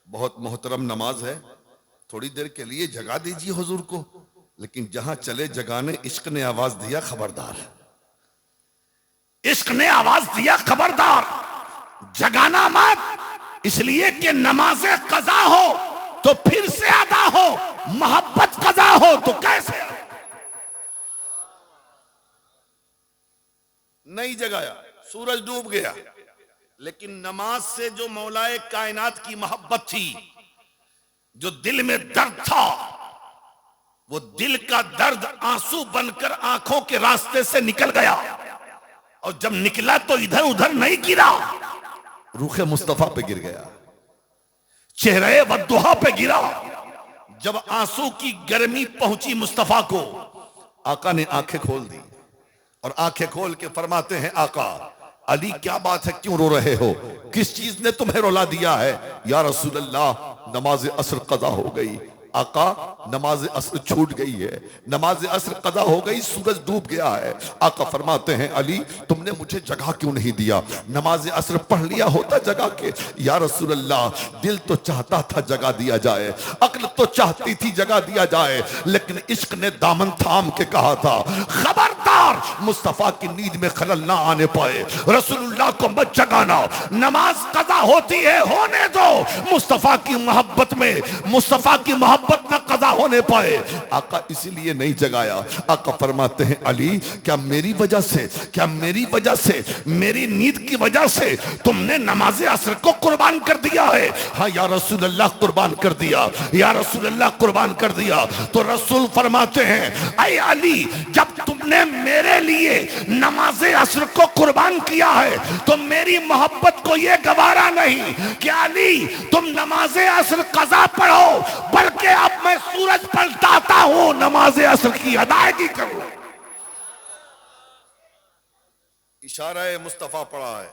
बहुत मोहतरम नमाज है, थोड़ी देर के लिए जगा दीजिए हुजूर को। लेकिन जहां चले जगाने, इश्क ने आवाज दिया खबरदार। इश्क ने आवाज दिया खबरदार, जगाना मत, इसलिए कि नमाज़े कज़ा हो तो फिर से अदा हो, मोहब्बत कज़ा हो तो कैसे। नहीं जगाया, सूरज डूब गया, लेकिन नमाज से जो मौलाए कायनात की मोहब्बत थी, जो दिल में दर्द था, वो दिल का दर्द आंसू बनकर आंखों के रास्ते से निकल गया। और जब निकला तो इधर उधर नहीं गिरा, रूखे मुस्तफा पे गिर गया, चेहरे वद्दुहा पे गिरा। जब आंसू की गर्मी पहुंची मुस्तफा को, आका ने आंखें खोल दी और आंखें खोल के फरमाते हैं, आका अली क्या बात है, क्यों रो रहे हो, किस चीज ने तुम्हें रुला दिया है। या रसूल अल्लाह, नमाज असर कज़ा हो गई। आका नमाज असर छूट गई है, नमाज असर कज़ा हो गई, सूरज डूब गया है। आका फरमाते हैं, अली तुमने मुझे जगह क्यों नहीं दिया, नमाज असर पढ़ लिया होता जगा के। या रसूल अल्लाह, दिल तो चाहता था जगा दिया जाए, अक्ल तो चाहती थी जगा दिया जाए, लेकिन इश्क ने दामन थाम के कहा था, खबरदार मुस्तफा की नींद में खलल ना आने पाए, रसूलुल्लाह को मत जगाना, नमाज कज़ा होती है होने दो, मुस्तफा की मोहब्बत में, मुस्तफा की मोहब्बत न कज़ा होने पाए। आका इसीलिए नहीं जगाया। आका फरमाते हैं, अली क्या मेरी वजह से, क्या मेरी वजह से, मेरी नींद की वजह से तुमने नमाज असर को कुर्बान कर दिया है। हाँ या रसूल अल्लाह, कुर्बान कर दिया, या रसूल अल्लाह कुर्बान कर दिया। तो रसूल फरमाते हैं, ऐ अली जब तुमने मेरे लिए नमाज असर को कुर्बान किया है, तो मेरी मोहब्बत को यह गवारा नहीं कि अली तुम नमाज असर कज़ा पढ़ो, बल्कि अब मैं सूरज पलटाता हूं, नमाज असर की अदायगी करो। इशारा मुस्तफ़ा पड़ा है।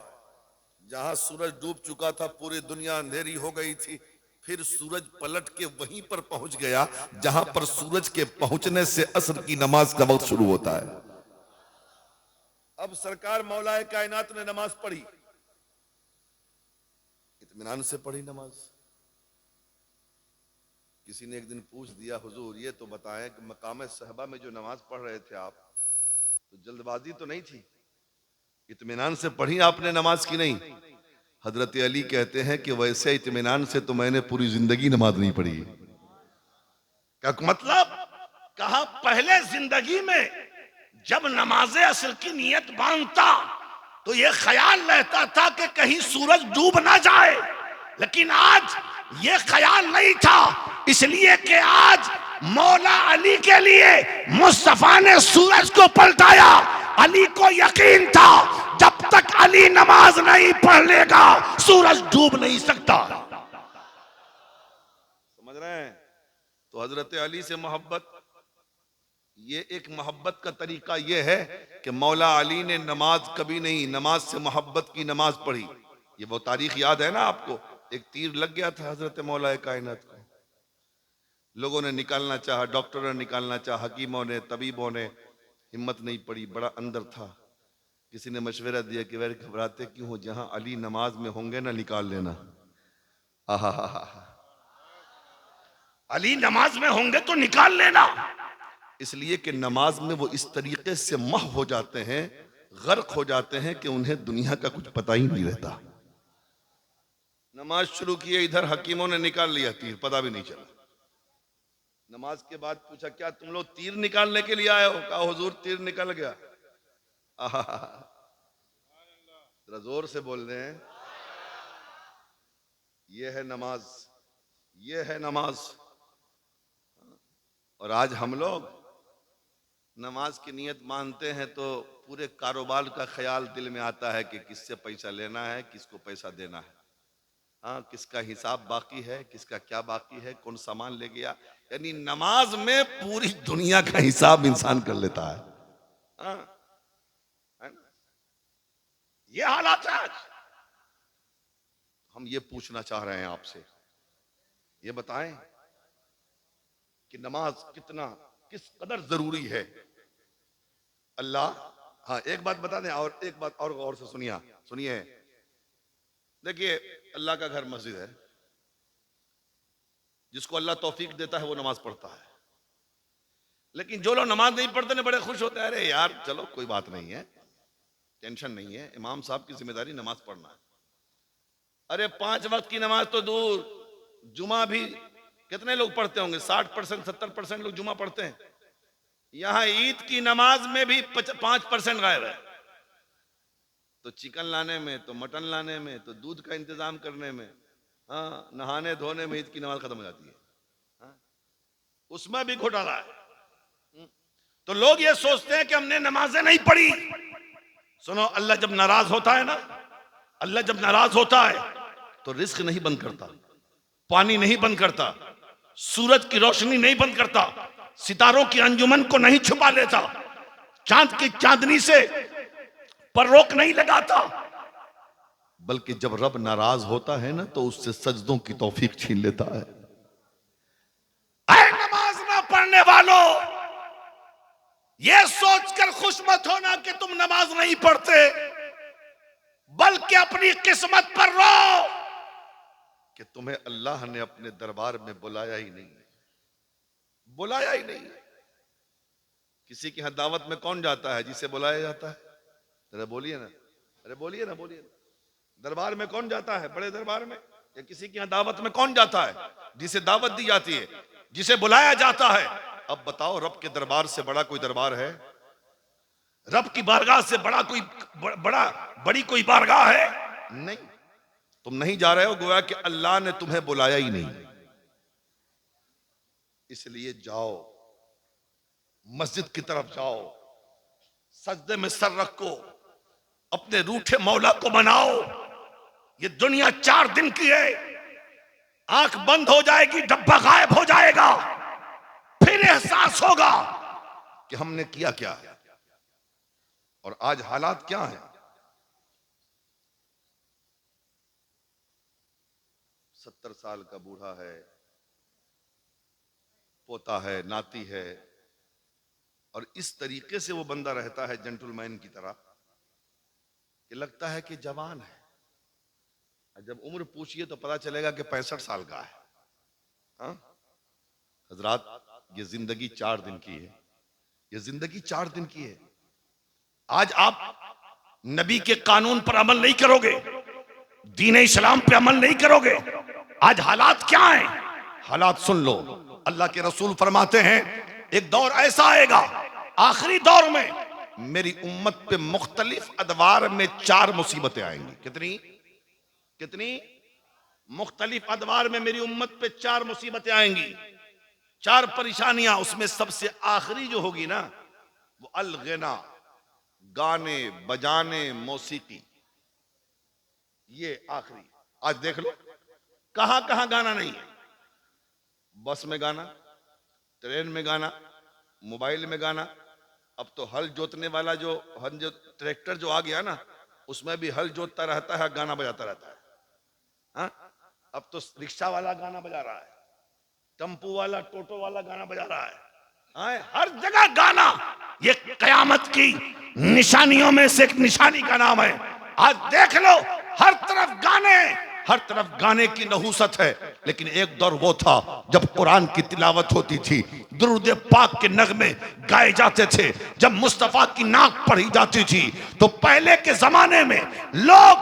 जहां सूरज डूब चुका था, पूरी दुनिया अंधेरी हो गई थी, फिर सूरज पलट के वहीं पर पहुंच गया जहां पर सूरज के पहुंचने से असर की नमाज का वक्त शुरू होता है। अब सरकार मौलाए कायनात ने नमाज पढ़ी, इत्मीनान से पढ़ी नमाज। किसी ने एक दिन पूछ दिया, हुजूर ये तो बताएं कि मकाम सहबा में जो नमाज पढ़ रहे थे आप, तो जल्दबाजी तो नहीं थी, इत्मीनान से पढ़ी आपने नमाज की नहीं? हजरत अली कहते हैं कि वैसे इत्मीनान से तो मैंने पूरी जिंदगी नमाज नहीं पढ़ी। क्या मतलब? कहा पहले जिंदगी में जब नमाज़े असर की नियत बांधता तो ये ख्याल रहता था कि कहीं सूरज डूब ना जाए, लेकिन आज ये ख्याल नहीं था, इसलिए कि आज मौला अली के लिए मुस्तफा ने सूरज को पलटाया। अली को यकीन था जब तक अली नमाज नहीं पढ़ लेगा सूरज डूब नहीं सकता। समझ रहे हैं? तो हजरत अली से मोहब्बत, ये एक मोहब्बत का तरीका ये है कि मौला अली ने नमाज कभी नहीं, नमाज से मोहब्बत की नमाज पढ़ी। ये वो तारीख याद है ना आपको? एक तीर लग गया था हजरत मौला कायनात को, लोगों ने निकालना चाहा, डॉक्टरों ने निकालना चाहा, हकीमों ने, तबीबों ने, हिम्मत नहीं पड़ी, बड़ा अंदर था। किसी ने मशवरा दिया कि वह घबराते क्यों हो, जहां अली नमाज में होंगे ना निकाल लेना। आहा हा हा, अली नमाज में होंगे तो निकाल लेना। इसलिए कि नमाज में वो इस तरीके से मह हो जाते हैं, गर्क हो जाते हैं कि उन्हें दुनिया का कुछ पता ही नहीं रहता। नमाज शुरू किए, इधर हकीमों ने निकाल लिया तीर, पता भी नहीं चला। नमाज के बाद पूछा, क्या तुम लोग तीर निकालने के लिए आए हो? कहा हुजूर तीर निकल गया। जरा जोर से बोल रहे हैं, ये है नमाज, ये है नमाज। और आज हम लोग नमाज की नियत मानते हैं तो पूरे कारोबार का ख्याल दिल में आता है कि किससे पैसा लेना है, किसको पैसा देना है, हाँ, किसका हिसाब बाकी है, किसका क्या बाकी है, कौन सामान ले गया। यानी नमाज में पूरी दुनिया का हिसाब इंसान कर लेता है। हाँ, है ना? ये हालात है आज। हम ये पूछना चाह रहे हैं आपसे, ये बताएं कि नमाज कितना, किस कदर जरूरी है। अल्लाह, हाँ एक बात बता दें, और एक बात और गौर से सुनिए। देखिए, अल्लाह का घर मस्जिद है, जिसको अल्लाह तौफीक देता है वो नमाज पढ़ता है। लेकिन जो लोग नमाज नहीं पढ़ते ना बड़े खुश होते हैं, अरे यार चलो कोई बात नहीं है, टेंशन नहीं है, इमाम साहब की जिम्मेदारी नमाज पढ़ना है। अरे 5 वक्त की नमाज तो दूर, जुमा भी कितने लोग पढ़ते होंगे? 60%, 70% लोग जुमा पढ़ते हैं। यहां ईद की नमाज में भी 5% गायब है। तो चिकन लाने में, तो मटन लाने में, तो दूध का इंतजाम करने में, हाँ, नहाने धोने में ईद की नमाज खत्म हो जाती है। हाँ? उसमें भी घोटाला है। तो लोग ये सोचते हैं कि हमने नमाजें नहीं पढ़ी। सुनो, अल्लाह जब नाराज होता है ना, अल्लाह जब नाराज होता है तो रिस्क नहीं बंद करता, पानी नहीं बंद करता, सूरज की रोशनी नहीं बंद करता, सितारों की अंजुमन को नहीं छुपा लेता, चांद की चांदनी से पर रोक नहीं लगाता। बल्कि जब रब नाराज होता है ना तो उससे सजदों की तौफीक छीन लेता है। ऐ नमाज ना पढ़ने वालों, यह सोचकर खुश मत होना कि तुम नमाज नहीं पढ़ते, बल्कि अपनी किस्मत पर रो कि तुम्हें अल्लाह ने अपने दरबार में बुलाया ही नहीं, बुलाया ही नहीं। किसी के यहां दावत में कौन जाता है? जिसे बुलाया जाता है। अरे बोलिए ना, अरे बोलिए ना, बोलिए ना। दरबार में कौन जाता है? बड़े दरबार में। या किसी के यहां दावत में कौन जाता है? जिसे दावत दी जाती है, जिसे बुलाया जाता है। अब बताओ, रब के दरबार से बड़ा कोई दरबार है? रब की बारगाह से बड़ी कोई बारगाह है? नहीं। तुम नहीं जा रहे हो, गोया कि अल्लाह ने तुम्हें बुलाया ही नहीं। इसलिए जाओ, मस्जिद की तरफ जाओ, सजदे में सर रखो, अपने रूठे मौला को मनाओ। ये दुनिया 4 दिन की है, आंख बंद हो जाएगी, डब्बा गायब हो जाएगा, फिर एहसास होगा कि हमने किया क्या। और आज हालात क्या हैं? 70 साल का बूढ़ा है, पोता है, नाती है, और इस तरीके से वो बंदा रहता है जेंटलमैन की तरह कि लगता है कि जवान है। जब उम्र पूछिए तो पता चलेगा कि 65 साल का है। हाँ हजरात, ये जिंदगी 4 दिन की है, ये जिंदगी 4 दिन की है। आज आप नबी के कानून पर अमल नहीं करोगे, दीन इस्लाम पे अमल नहीं करोगे, आज हालात क्या हैं? हालात सुन लो। अल्लाह के रसूल फरमाते हैं एक दौर ऐसा आएगा, आखिरी दौर में मेरी उम्मत पे मुख्तलिफ अदवार में 4 मुसीबतें आएंगी। कितनी कितनी मुख्तलिफ अदवार में मेरी उम्मत पे 4 मुसीबतें आएंगी, 4 परेशानियां। उसमें सबसे आखिरी जो होगी ना, वो अलगना, गाने बजाने, मौसीकी, ये आखिरी। आज देख लो कहां कहां गाना नहीं है। बस में गाना, ट्रेन में गाना, मोबाइल में गाना। अब तो हल जोतने वाला जो ट्रैक्टर जो आ गया ना, उसमें भी हल जोतता रहता है, गाना बजाता रहता है। हाँ? अब तो रिक्शा वाला गाना बजा रहा है, टेम्पू वाला, टोटो वाला गाना बजा रहा है। हाँ? हर जगह गाना। ये कयामत की निशानियों में से एक निशानी का नाम है। आज देख लो हर तरफ गाने, हर तरफ गाने की नहूसत है। लेकिन एक दौर वो था जब कुरान की तिलावत होती थी, दुरूद पाक के नगमे गाए जाते थे, जब मुस्तफा की नाक पढ़ी जाती थी, तो पहले के जमाने में लोग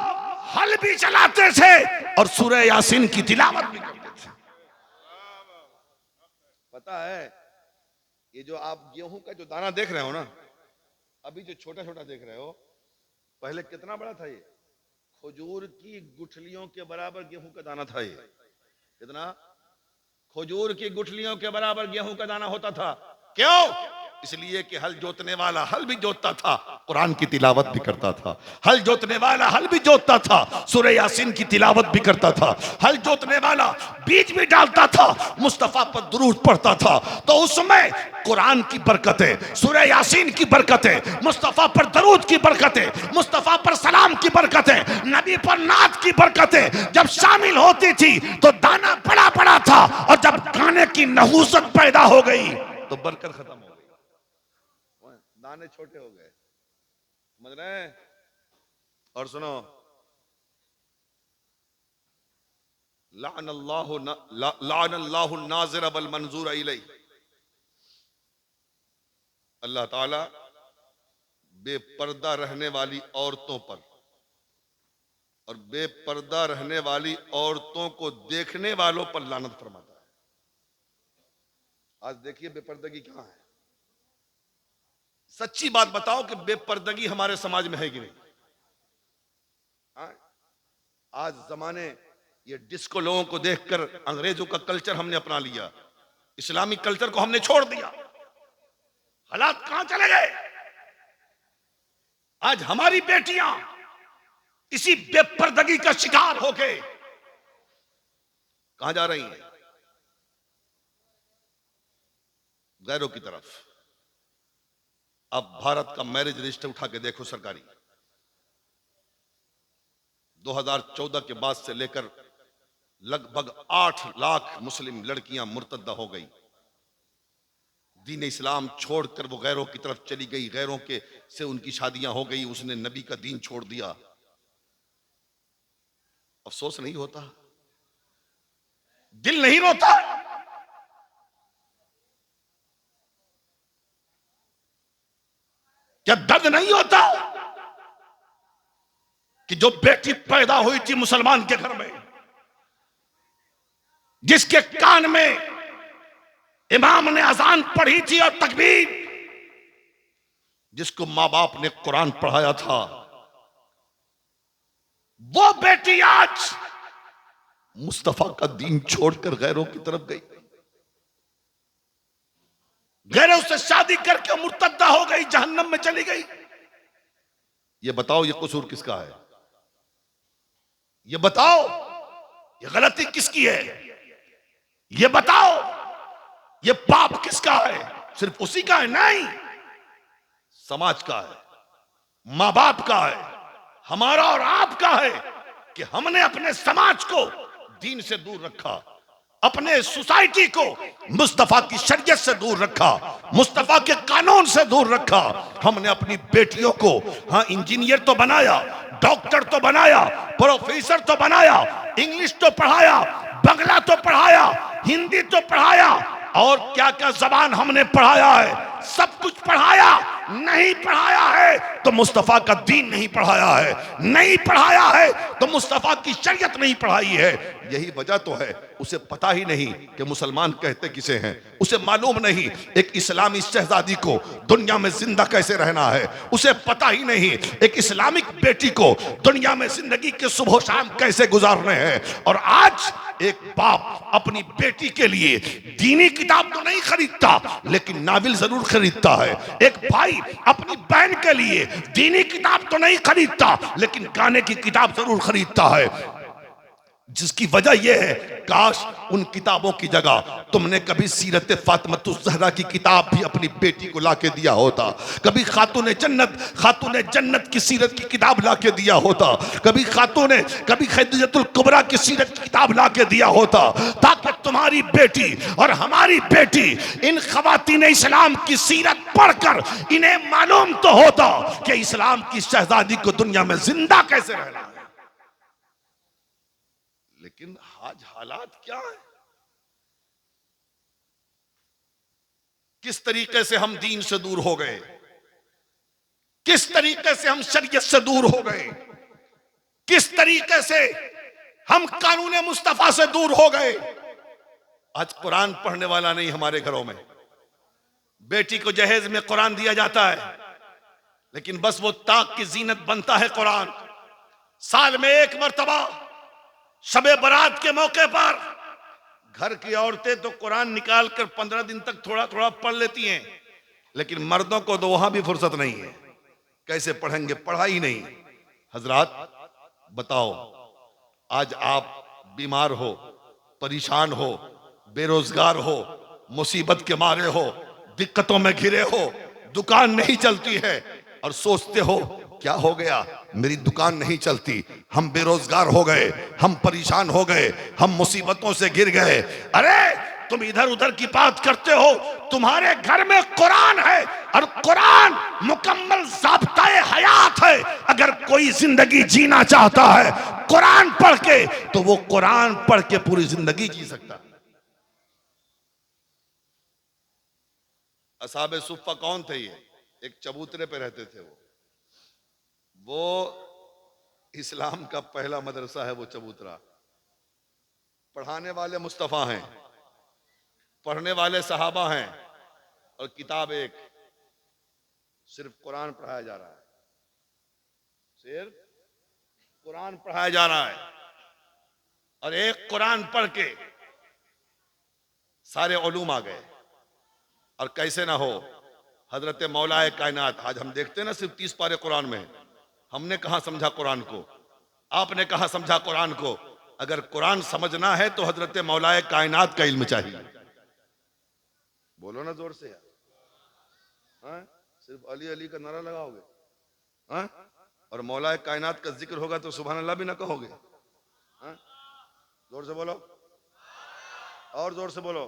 हल भी चलाते थे और सूरह यासीन की तिलावत भी करते थे। पता है ये जो आप गेहूं का जो दाना देख रहे हो ना, अभी जो छोटा छोटा देख रहे हो, पहले कितना बड़ा था? ये खजूर की गुठलियों के बराबर गेहूं का दाना था। ये कितना? खजूर की गुठलियों के बराबर गेहूं का दाना होता था। क्यों? इसलिए कि हल जोतने वाला हल भी जोतता था, कुरान की तिलावत भी करता था। हल जोतने वाला हल भी जोतता था, सूरह यासीन की तिलावत भी करता था। हल जोतने वाला बीज भी डालता था, मुस्तफा पर दुरूद पढ़ता था। तो उसमें कुरान की बरकतें, सूरह यासीन की बरकतें, मुस्तफा पर दरूद की बरकतें, मुस्तफा पर सलाम की बरकतें, नबी पर नात की बरकतें जब शामिल होती थी तो दाना बड़ा बड़ा था, और जब गाने की नहूसत पैदा हो गई तो बरकत खत्म हो गई, दाने छोटे हो गए। समझ रहे हैं? और सुनो, लाअनल्लाहु नाज़िर वल मंजूर इलैहि। अल्लाह ताला बेपर्दा रहने वाली औरतों पर और बेपर्दा रहने वाली औरतों को देखने वालों पर लानत फरमाता है। आज देखिए बेपर्दगी कहां है। सच्ची बात बताओ कि बेपर्दगी हमारे समाज में है कि नहीं? हाँ? आज जमाने ये डिस्को लोगों को देखकर अंग्रेजों का कल्चर हमने अपना लिया, इस्लामी कल्चर को हमने छोड़ दिया। हालात कहां चले गए? आज हमारी बेटियां इसी बेपर्दगी का शिकार होके कहां जा रही हैं? गैरों की तरफ। अब भारत का मैरिज रजिस्टर उठा के देखो सरकारी, 2014 के बाद से लेकर लगभग 8 लाख मुस्लिम लड़कियां मुर्तद्दा हो गई, दीन इस्लाम छोड़कर वो गैरों की तरफ चली गई, गैरों के से उनकी शादियां हो गई, उसने नबी का दीन छोड़ दिया। अफसोस नहीं होता? दिल नहीं रोता? क्या दर्द नहीं होता कि जो बेटी पैदा हुई थी मुसलमान के घर में, जिसके कान में इमाम ने अजान पढ़ी थी और तकबीर, जिसको मां बाप ने कुरान पढ़ाया था, वो बेटी आज मुस्तफा का दीन छोड़कर गैरों की तरफ गई, गैरों से शादी करके मुर्तद्दा हो गई, जहन्नम में चली गई। ये बताओ ये कसूर किसका है? ये बताओ ये गलती किसकी है? ये बताओ ये पाप किसका है? सिर्फ उसी का है? नहीं, समाज का है, मां बाप का है, हमारा और आपका है कि हमने अपने समाज को दीन से दूर रखा, अपने सोसाइटी को मुस्तफा की शरीयत से दूर रखा, मुस्तफा के कानून से दूर रखा। हमने अपनी बेटियों को हाँ इंजीनियर तो बनाया, डॉक्टर तो बनाया, प्रोफेसर तो बनाया, इंग्लिश तो पढ़ाया, बंगला तो पढ़ाया, हिंदी तो पढ़ाया, और क्या क्या जबान हमने पढ़ाया है, सब कुछ पढ़ाया। नहीं पढ़ाया है तो मुस्तफा का दीन नहीं पढ़ाया है, नहीं पढ़ाया है तो मुस्तफा की शरीयत नहीं पढ़ाई है। यही वजह तो है उसे पता ही नहीं कि मुसलमान कहते किसे हैं, उसे मालूम नहीं एक इस्लामी शहजादी को दुनिया में जिंदा कैसे रहना है, उसे पता ही नहीं एक इस्लामिक बेटी को दुनिया में जिंदगी के सुबह शाम कैसे गुजारने हैं। और आज एक बाप अपनी बेटी के लिए दीनी किताब तो नहीं खरीदता लेकिन नावल जरूर खरीदता है। एक भाई अपनी बहन के लिए दीनी किताब तो नहीं खरीदता लेकिन गाने की किताब जरूर खरीदता है, जिसकी वजह यह है काश उन किताबों की जगह तुमने कभी सीरत फातिमतुज़ ज़हरा की किताब भी अपनी बेटी को लाके दिया होता, कभी खातून जन्नत की सीरत की किताब लाके दिया होता, कभी खदीजतुल कुबरा की सीरत की किताब लाके दिया होता, ताकि तुम्हारी बेटी और हमारी बेटी इन खवातीन इस्लाम की सीरत पढ़कर इन्हें मालूम तो होता कि इस्लाम की शहजादी को दुनिया में जिंदा कैसे रहना है। लेकिन आज हालात क्या है, किस तरीके से हम दीन से दूर हो गए, किस तरीके से हम शरीयत से दूर हो गए, किस तरीके से हम कानून मुस्तफा से दूर हो गए। आज कुरान पढ़ने वाला नहीं हमारे घरों में, बेटी को जहेज में कुरान दिया जाता है लेकिन बस वो ताक की जीनत बनता है कुरान। साल में एक मर्तबा शबे बारात के मौके पर घर की औरतें तो कुरान निकाल कर 15 दिन तक थोड़ा थोड़ा पढ़ लेती हैं, लेकिन मर्दों को तो वहां भी फुर्सत नहीं है। कैसे पढ़ेंगे, पढ़ाई नहीं। हजरात बताओ, आज आप बीमार हो, परेशान हो, बेरोजगार हो, मुसीबत के मारे हो, दिक्कतों में घिरे हो, दुकान नहीं चलती है और सोचते हो क्या हो गया, मेरी दुकान नहीं चलती, हम बेरोजगार हो गए, हम परेशान हो गए, हम मुसीबतों से घिर गए। अरे तुम इधर उधर की बात करते हो, तुम्हारे घर में कुरान है और कुरान मुकम्मल ज़ाब्ता-ए हयात है। अगर कोई जिंदगी जीना चाहता है कुरान पढ़ के तो वो कुरान पढ़ के पूरी जिंदगी जी सकता है। असहाबे सुफ़्फ़ा कौन थे? ये एक चबूतरे पे रहते थे। वो इस्लाम का पहला मदरसा है वो चबूतरा। पढ़ाने वाले मुस्तफ़ा हैं, पढ़ने वाले सहाबा हैं और किताब एक, सिर्फ कुरान पढ़ाया जा रहा है, सिर्फ कुरान पढ़ाया जा रहा है। और एक कुरान पढ़ के सारे उलूम आ गए। और कैसे ना हो, हजरत मौलाए कायनात, आज हम देखते हैं ना सिर्फ 30 पारे कुरान में, हमने कहा समझा कुरान को, आपने कहा समझा कुरान को। अगर कुरान समझना है तो हजरत मौलाए कायनात का इल्म चाहिए। बोलो ना जोर से यार। हाँ? सिर्फ अली अली का नारा लगाओगे? हाँ? और मौलाए कायनात का जिक्र होगा तो सुभान अल्लाह भी ना कहोगे? हाँ? जोर से बोलो, और जोर से बोलो।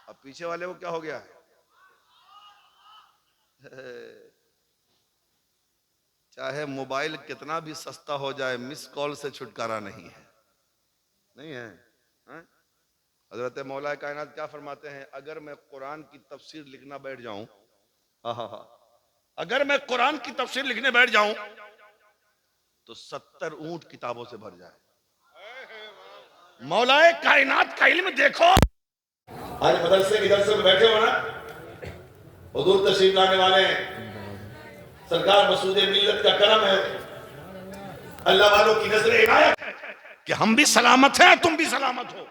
अब पीछे वाले को क्या हो गया है? चाहे मोबाइल कितना भी सस्ता हो जाए, मिस कॉल से छुटकारा नहीं है, नहीं है। हजरत मौला कायनात क्या फरमाते हैं? अगर मैं कुरान की तफसीर लिखना बैठ जाऊं, अगर मैं कुरान की तफसीर लिखने बैठ जाऊं तो 70 ऊंट किताबों से भर जाए। मौलाए कायनात का इल्म देखो। आज मदरसे की दरस में बैठे हो ना, हुजूर तशरीफ लाने वाले हैं, सरकार मसूद मिल्लत का करम है, अल्लाह वालों की नजर इनायत है कि हम भी सलामत हैं, तुम भी सलामत हो।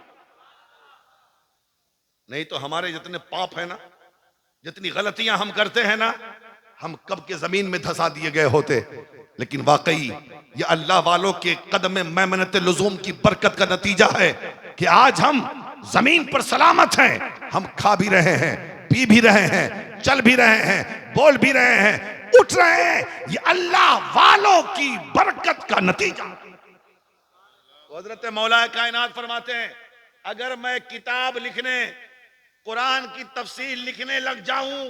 नहीं तो हमारे जितने पाप है ना, जितनी गलतियां हम करते हैं ना, हम कब के जमीन में धंसा दिए गए होते। लेकिन वाकई ये अल्लाह वालों के कदम मेमनत लुज़ूम की बरकत का नतीजा है कि आज हम जमीन पर सलामत हैं। हम खा भी रहे हैं, पी भी रहे हैं, चल भी रहे हैं, बोल भी रहे हैं, उठ रहे हैं। ये अल्लाह वालों की बरकत का नतीजा। तो हजरत मौला कायनात फरमाते हैं, अगर मैं किताब लिखने, कुरान की तफसीर लिखने लग जाऊं,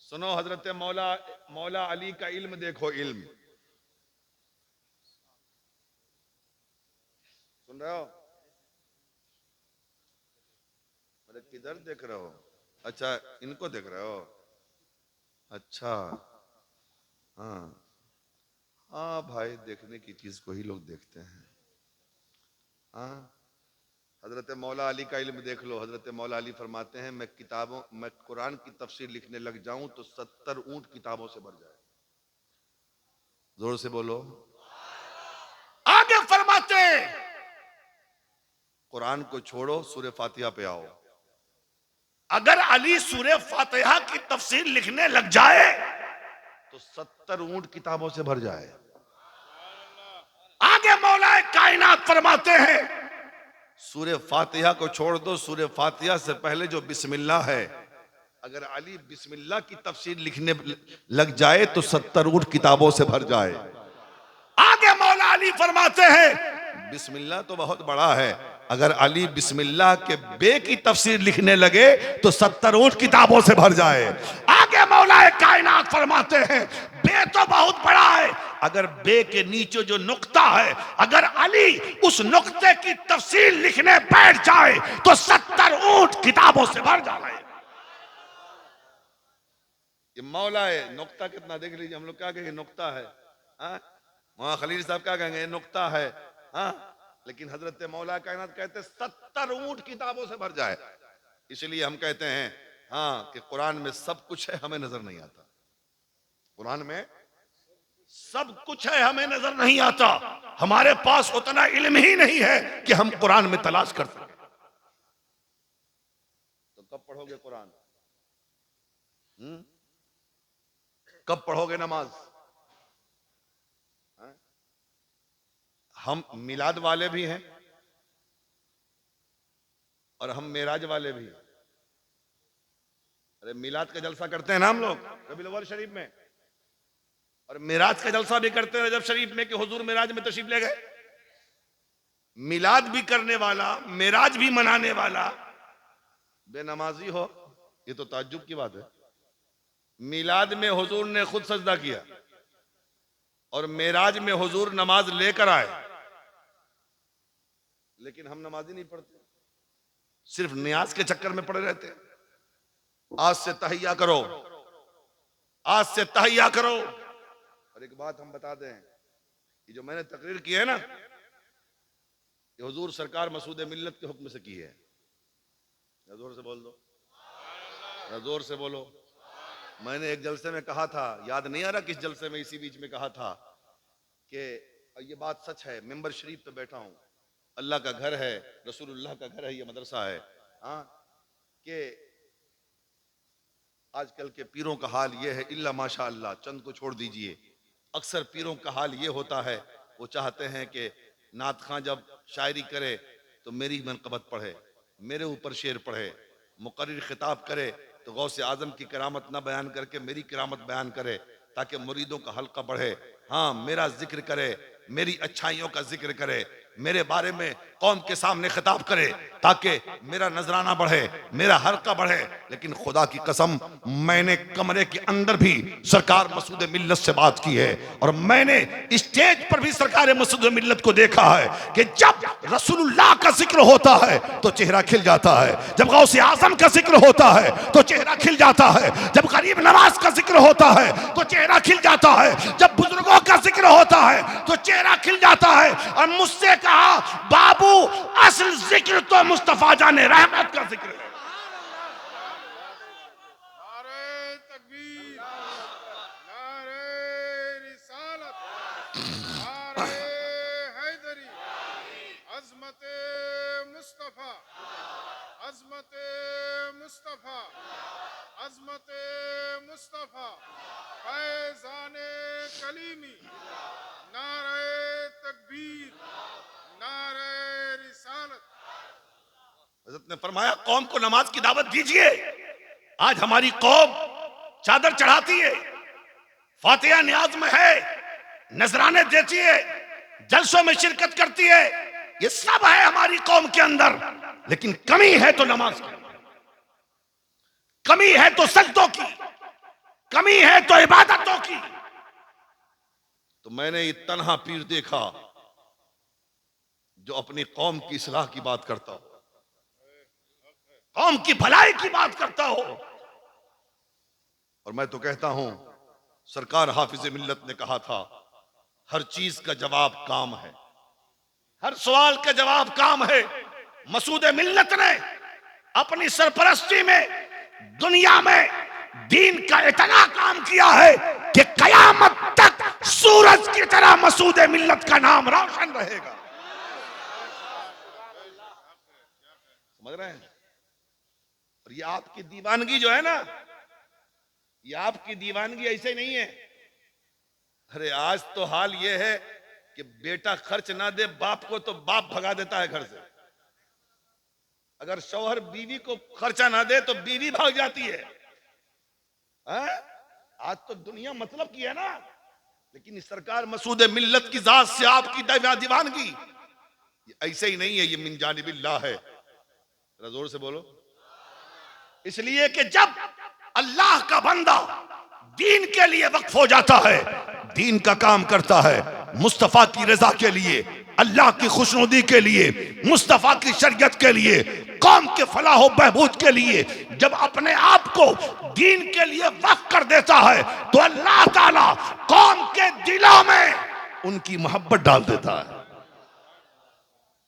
सुनो हजरत मौला अली का इल्म देखो, इल्म सुन रहे हो? अरे किधर देख रहे हो? अच्छा इनको देख रहे हो? अच्छा हाँ हाँ भाई, देखने की चीज को ही लोग देखते हैं। हाँ, हजरत मौला अली का इल्म देख लो। हजरत मौला अली फरमाते हैं, मैं कुरान की तफसीर लिखने लग जाऊं तो 70 ऊंट किताबों से भर जाए। जोर से बोलो। आगे फरमाते हैं, कुरान को छोड़ो, सूरह फातिहा पे आओ। अगर अली सूरह फातिहा की तफसीर लिखने लग जाए तो 70 ऊंट किताबों से भर जाए। आगे मौला कायनात फरमाते हैं, सूरह फातिहा को छोड़ दो, सूरह फातिहा से पहले जो बिस्मिल्लाह है, अगर अली बिस्मिल्लाह की तफसीर लिखने लग जाए तो 70 ऊंट किताबों से भर जाए। आगे मौला अली फरमाते हैं, बिस्मिल्लाह तो बहुत बड़ा है, अगर अली बिस्मिल्लाह के बे की तफसीर लिखने लगे तो 70 ऊंट किताबों से भर जाए। आगे मौला कायनात फरमाते हैं, बे तो बहुत बड़ा है, अगर बे के नीचे जो नुक्ता है, अगर अली उस नुक्ते की तफसीर लिखने बैठ जाए तो 70 ऊंट किताबों से भर जाए। ये मौला है। नुक्ता कितना देख लीजिए, हम लोग क्या कहेंगे नुक्ता है, वहां खलील साहब क्या कहेंगे नुक्ता है, लेकिन हजरत मौला कायनात कहते 70 ऊंट किताबों से भर जाए। इसलिए हम कहते हैं कि कुरान में सब कुछ है, हमें नजर नहीं आता। कुरान में सब कुछ है, हमें नजर नहीं आता। हमारे पास उतना इल्म ही नहीं है कि हम कुरान में तलाश कर सकें। तो कब पढ़ोगे कुरान? कब पढ़ोगे नमाज? हम मिलाद वाले भी हैं और हम मेराज वाले भी हैं। अरे मिलाद का जलसा करते हैं ना हम लोग रबीउल अव्वल शरीफ में, और मेराज का जलसा भी करते हैं रजब शरीफ में कि हुजूर मेराज में तशरीफ ले गए। मिलाद भी करने वाला, मेराज भी मनाने वाला बेनमाजी हो, ये तो ताज्जुब की बात है। मिलाद में हुजूर ने खुद सजदा किया और मेराज में हुजूर नमाज लेकर आए, लेकिन हम नमाज ही नहीं पढ़ते, सिर्फ नियाज के चक्कर में पड़े रहते हैं। आज से तहैया करो, आज से तहैया करो। और एक बात हम बता दें, ये जो मैंने तकरीर की है ना, ये हुजूर सरकार मसूद मिल्लत के हुक्म से की है। जोर से बोल दो, जोर से बोलो। मैंने एक जलसे में कहा था, याद नहीं आ रहा किस जलसे में, इसी बीच में कहा था कि ये बात सच है, मेंबर शरीफ पे बैठा हूं, अल्लाह का घर है, रसूलुल्लाह का घर है, ये मदरसा है। कि आजकल के पीरों का हाल ये है, इल्ला माशा अल्लाह, चंद को छोड़ दीजिए, अक्सर पीरों का हाल ये होता है, वो चाहते हैं कि नात खां जब शायरी करे तो मेरी मनक़बत पढ़े, मेरे ऊपर शेर पढ़े, मुकर्रिर खिताब करे तो गौसे आजम की करामत ना बयान करके मेरी करामत बयान करे, ताकि मुरीदों का हल्का बढ़े। मेरा जिक्र करे, मेरी अच्छाइयों का जिक्र करे, मेरे बारे में कौम के सामने खिताब करे, ताकि मेरा नजराना बढ़े, मेरा हल्का बढ़े। लेकिन खुदा की कसम, मैंने कमरे के अंदर भी सरकार मसूद मिल्लत से बात की है, और मैंने स्टेज पर भी सरकार मसूद मिल्लत को देखा है कि जब रसूलुल्लाह का जिक्र होता है तो चेहरा खिल जाता है, जब गौसे आजम का जिक्र होता है तो चेहरा खिल जाता है, जब गरीब नवाज का जिक्र होता है तो चेहरा खिल जाता है, जब बुजुर्गों का जिक्र होता है तो चेहरा खिल जाता है। और मुझसे कहा, बाबू असल जिक्र तो मुस्तफा जाने रहमत का जिक्र है। नारे तकबीर, नारे रिसालत, नारे हैदरी, अज़मत मुस्तफा, अज़मत मुस्तफा, अज़मत मुस्तफा, फैज़ाने कलीमी, नारे तकबीर, नारे रिसालत। हज़रत ने फरमाया, कौम को नमाज की दावत दीजिए। आज हमारी कौम चादर चढ़ाती है, फातिहा नियाज में है, नजराने देती है, जलसों में शिरकत करती है, ये सब है हमारी कौम के अंदर, लेकिन कमी है तो नमाज की, कमी है तो सजदों की, कमी है तो इबादतों की। तो मैंने ये तन्हा पीर देखा जो अपनी कौम की इस्लाह की बात करता हो, कौम की भलाई की बात करता हो। और मैं तो कहता हूं सरकार हाफिज मिल्लत ने कहा था हर चीज का जवाब काम है, हर सवाल का जवाब काम है। मसूद मिल्लत ने अपनी सरपरस्ती में दुनिया में दीन का इतना काम किया है कि कयामत तक सूरज की तरह मसूद मिल्लत का नाम रोशन रहेगा। समझ रहे हैं? और ये आपकी दीवानगी जो है ना, ये आपकी दीवानगी ऐसे नहीं है। अरे आज तो हाल ये है कि बेटा खर्च ना दे बाप को तो बाप भगा देता है घर से, अगर शौहर बीवी को खर्चा ना दे तो बीवी भाग जाती है। आज तो दुनिया मतलब की है ना, लेकिन इस सरकार मसूद मिल्लत की जात से आपकी दीवानगी ऐसे ही नहीं है, ये मिन जानिबिल्लाह है। जरा जोर से बोलो। इसलिए कि जब अल्लाह का बंदा दीन के लिए वक्फ हो जाता है, दीन का काम करता है, मुस्तफा की रजा के लिए, अल्लाह की खुशनुदी के लिए, मुस्तफा की शरीयत के लिए, कौम के फलाह बहबूद के लिए जब अपने आप को दीन के लिए वक्फ कर देता है तो अल्लाह ताला कौम के दिलों में उनकी मोहब्बत डाल देता है।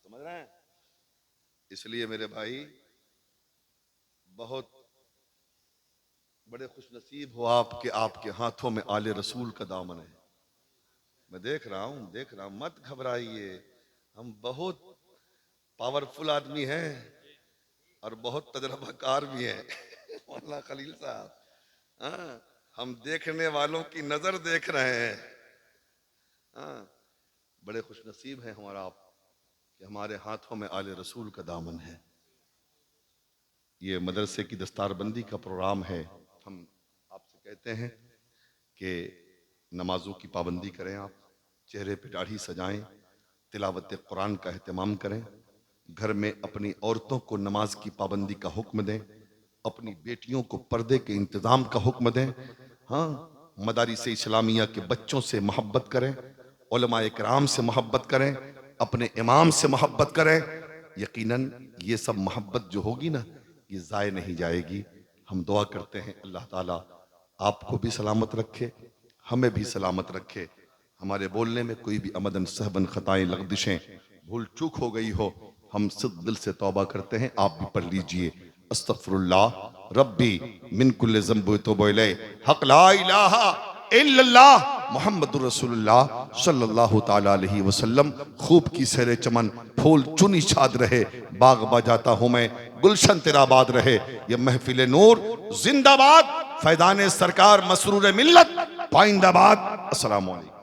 समझ रहे हैं? इसलिए मेरे भाई बहुत बड़े खुशनसीब हो आपके, आपके हाथों में आले रसूल का दामन है। मैं देख रहा हूं, मत घबराइए, हम बहुत पावरफुल आदमी हैं और बहुत तजर्बाकार भी हैं। मौलाना खलील साहब, हाँ, हम देखने वालों की नजर देख रहे हैं। हाँ, बड़े खुशनसीब हैं हमारा आप कि हमारे हाथों में आले रसूल का दामन है। ये मदरसे की दस्तारबंदी का प्रोग्राम है। हम आपसे कहते हैं कि नमाजों की पाबंदी करें, आप चेहरे पे दाढ़ी सजाएं, तिलावत कुरान का एहतमाम करें, घर में अपनी औरतों को नमाज की पाबंदी का हुक्म दें, अपनी बेटियों को पर्दे के इंतज़ाम का हुक्म दें। हाँ, मदारिस इस्लामिया के बच्चों से मोहब्बत करें, उलमा इकराम से मोहब्बत करें, अपने इमाम से मोहब्बत करें। यकीनन ये सब मोहब्बत जो होगी ना, ये ज़ाय नहीं जाएगी। हम दुआ करते हैं अल्लाह ताला आपको भी सलामत रखे, हमें भी सलामत रखे। हमारे बोलने में कोई भी अमदन सहबन खताएं लग़दिशें भूल चूक हो गई हो, हम सिद्ध दिल से तौबा करते हैं। आप भी पढ़ लीजिए, अस्तग़फिरुल्लाह रब्बी मिन कुल्लि ज़ंब व तौबा इलैह, हक़ ला इलाहा इल्लल्लाह मुहम्मदुर रसूलुल्लाह सल्लल्लाहु ताला अलैहि वसल्लम। खूब की सैरे चमन, फूल चुनी छाद रहे, बाग बजाता हूँ मैं, गुलशन तेरा आबाद रहे। ये महफिल नूर जिंदाबाद, फैदान सरकार मसरूर मिल्लत पाइंदाबाद। अस्सलामु अलैकुम।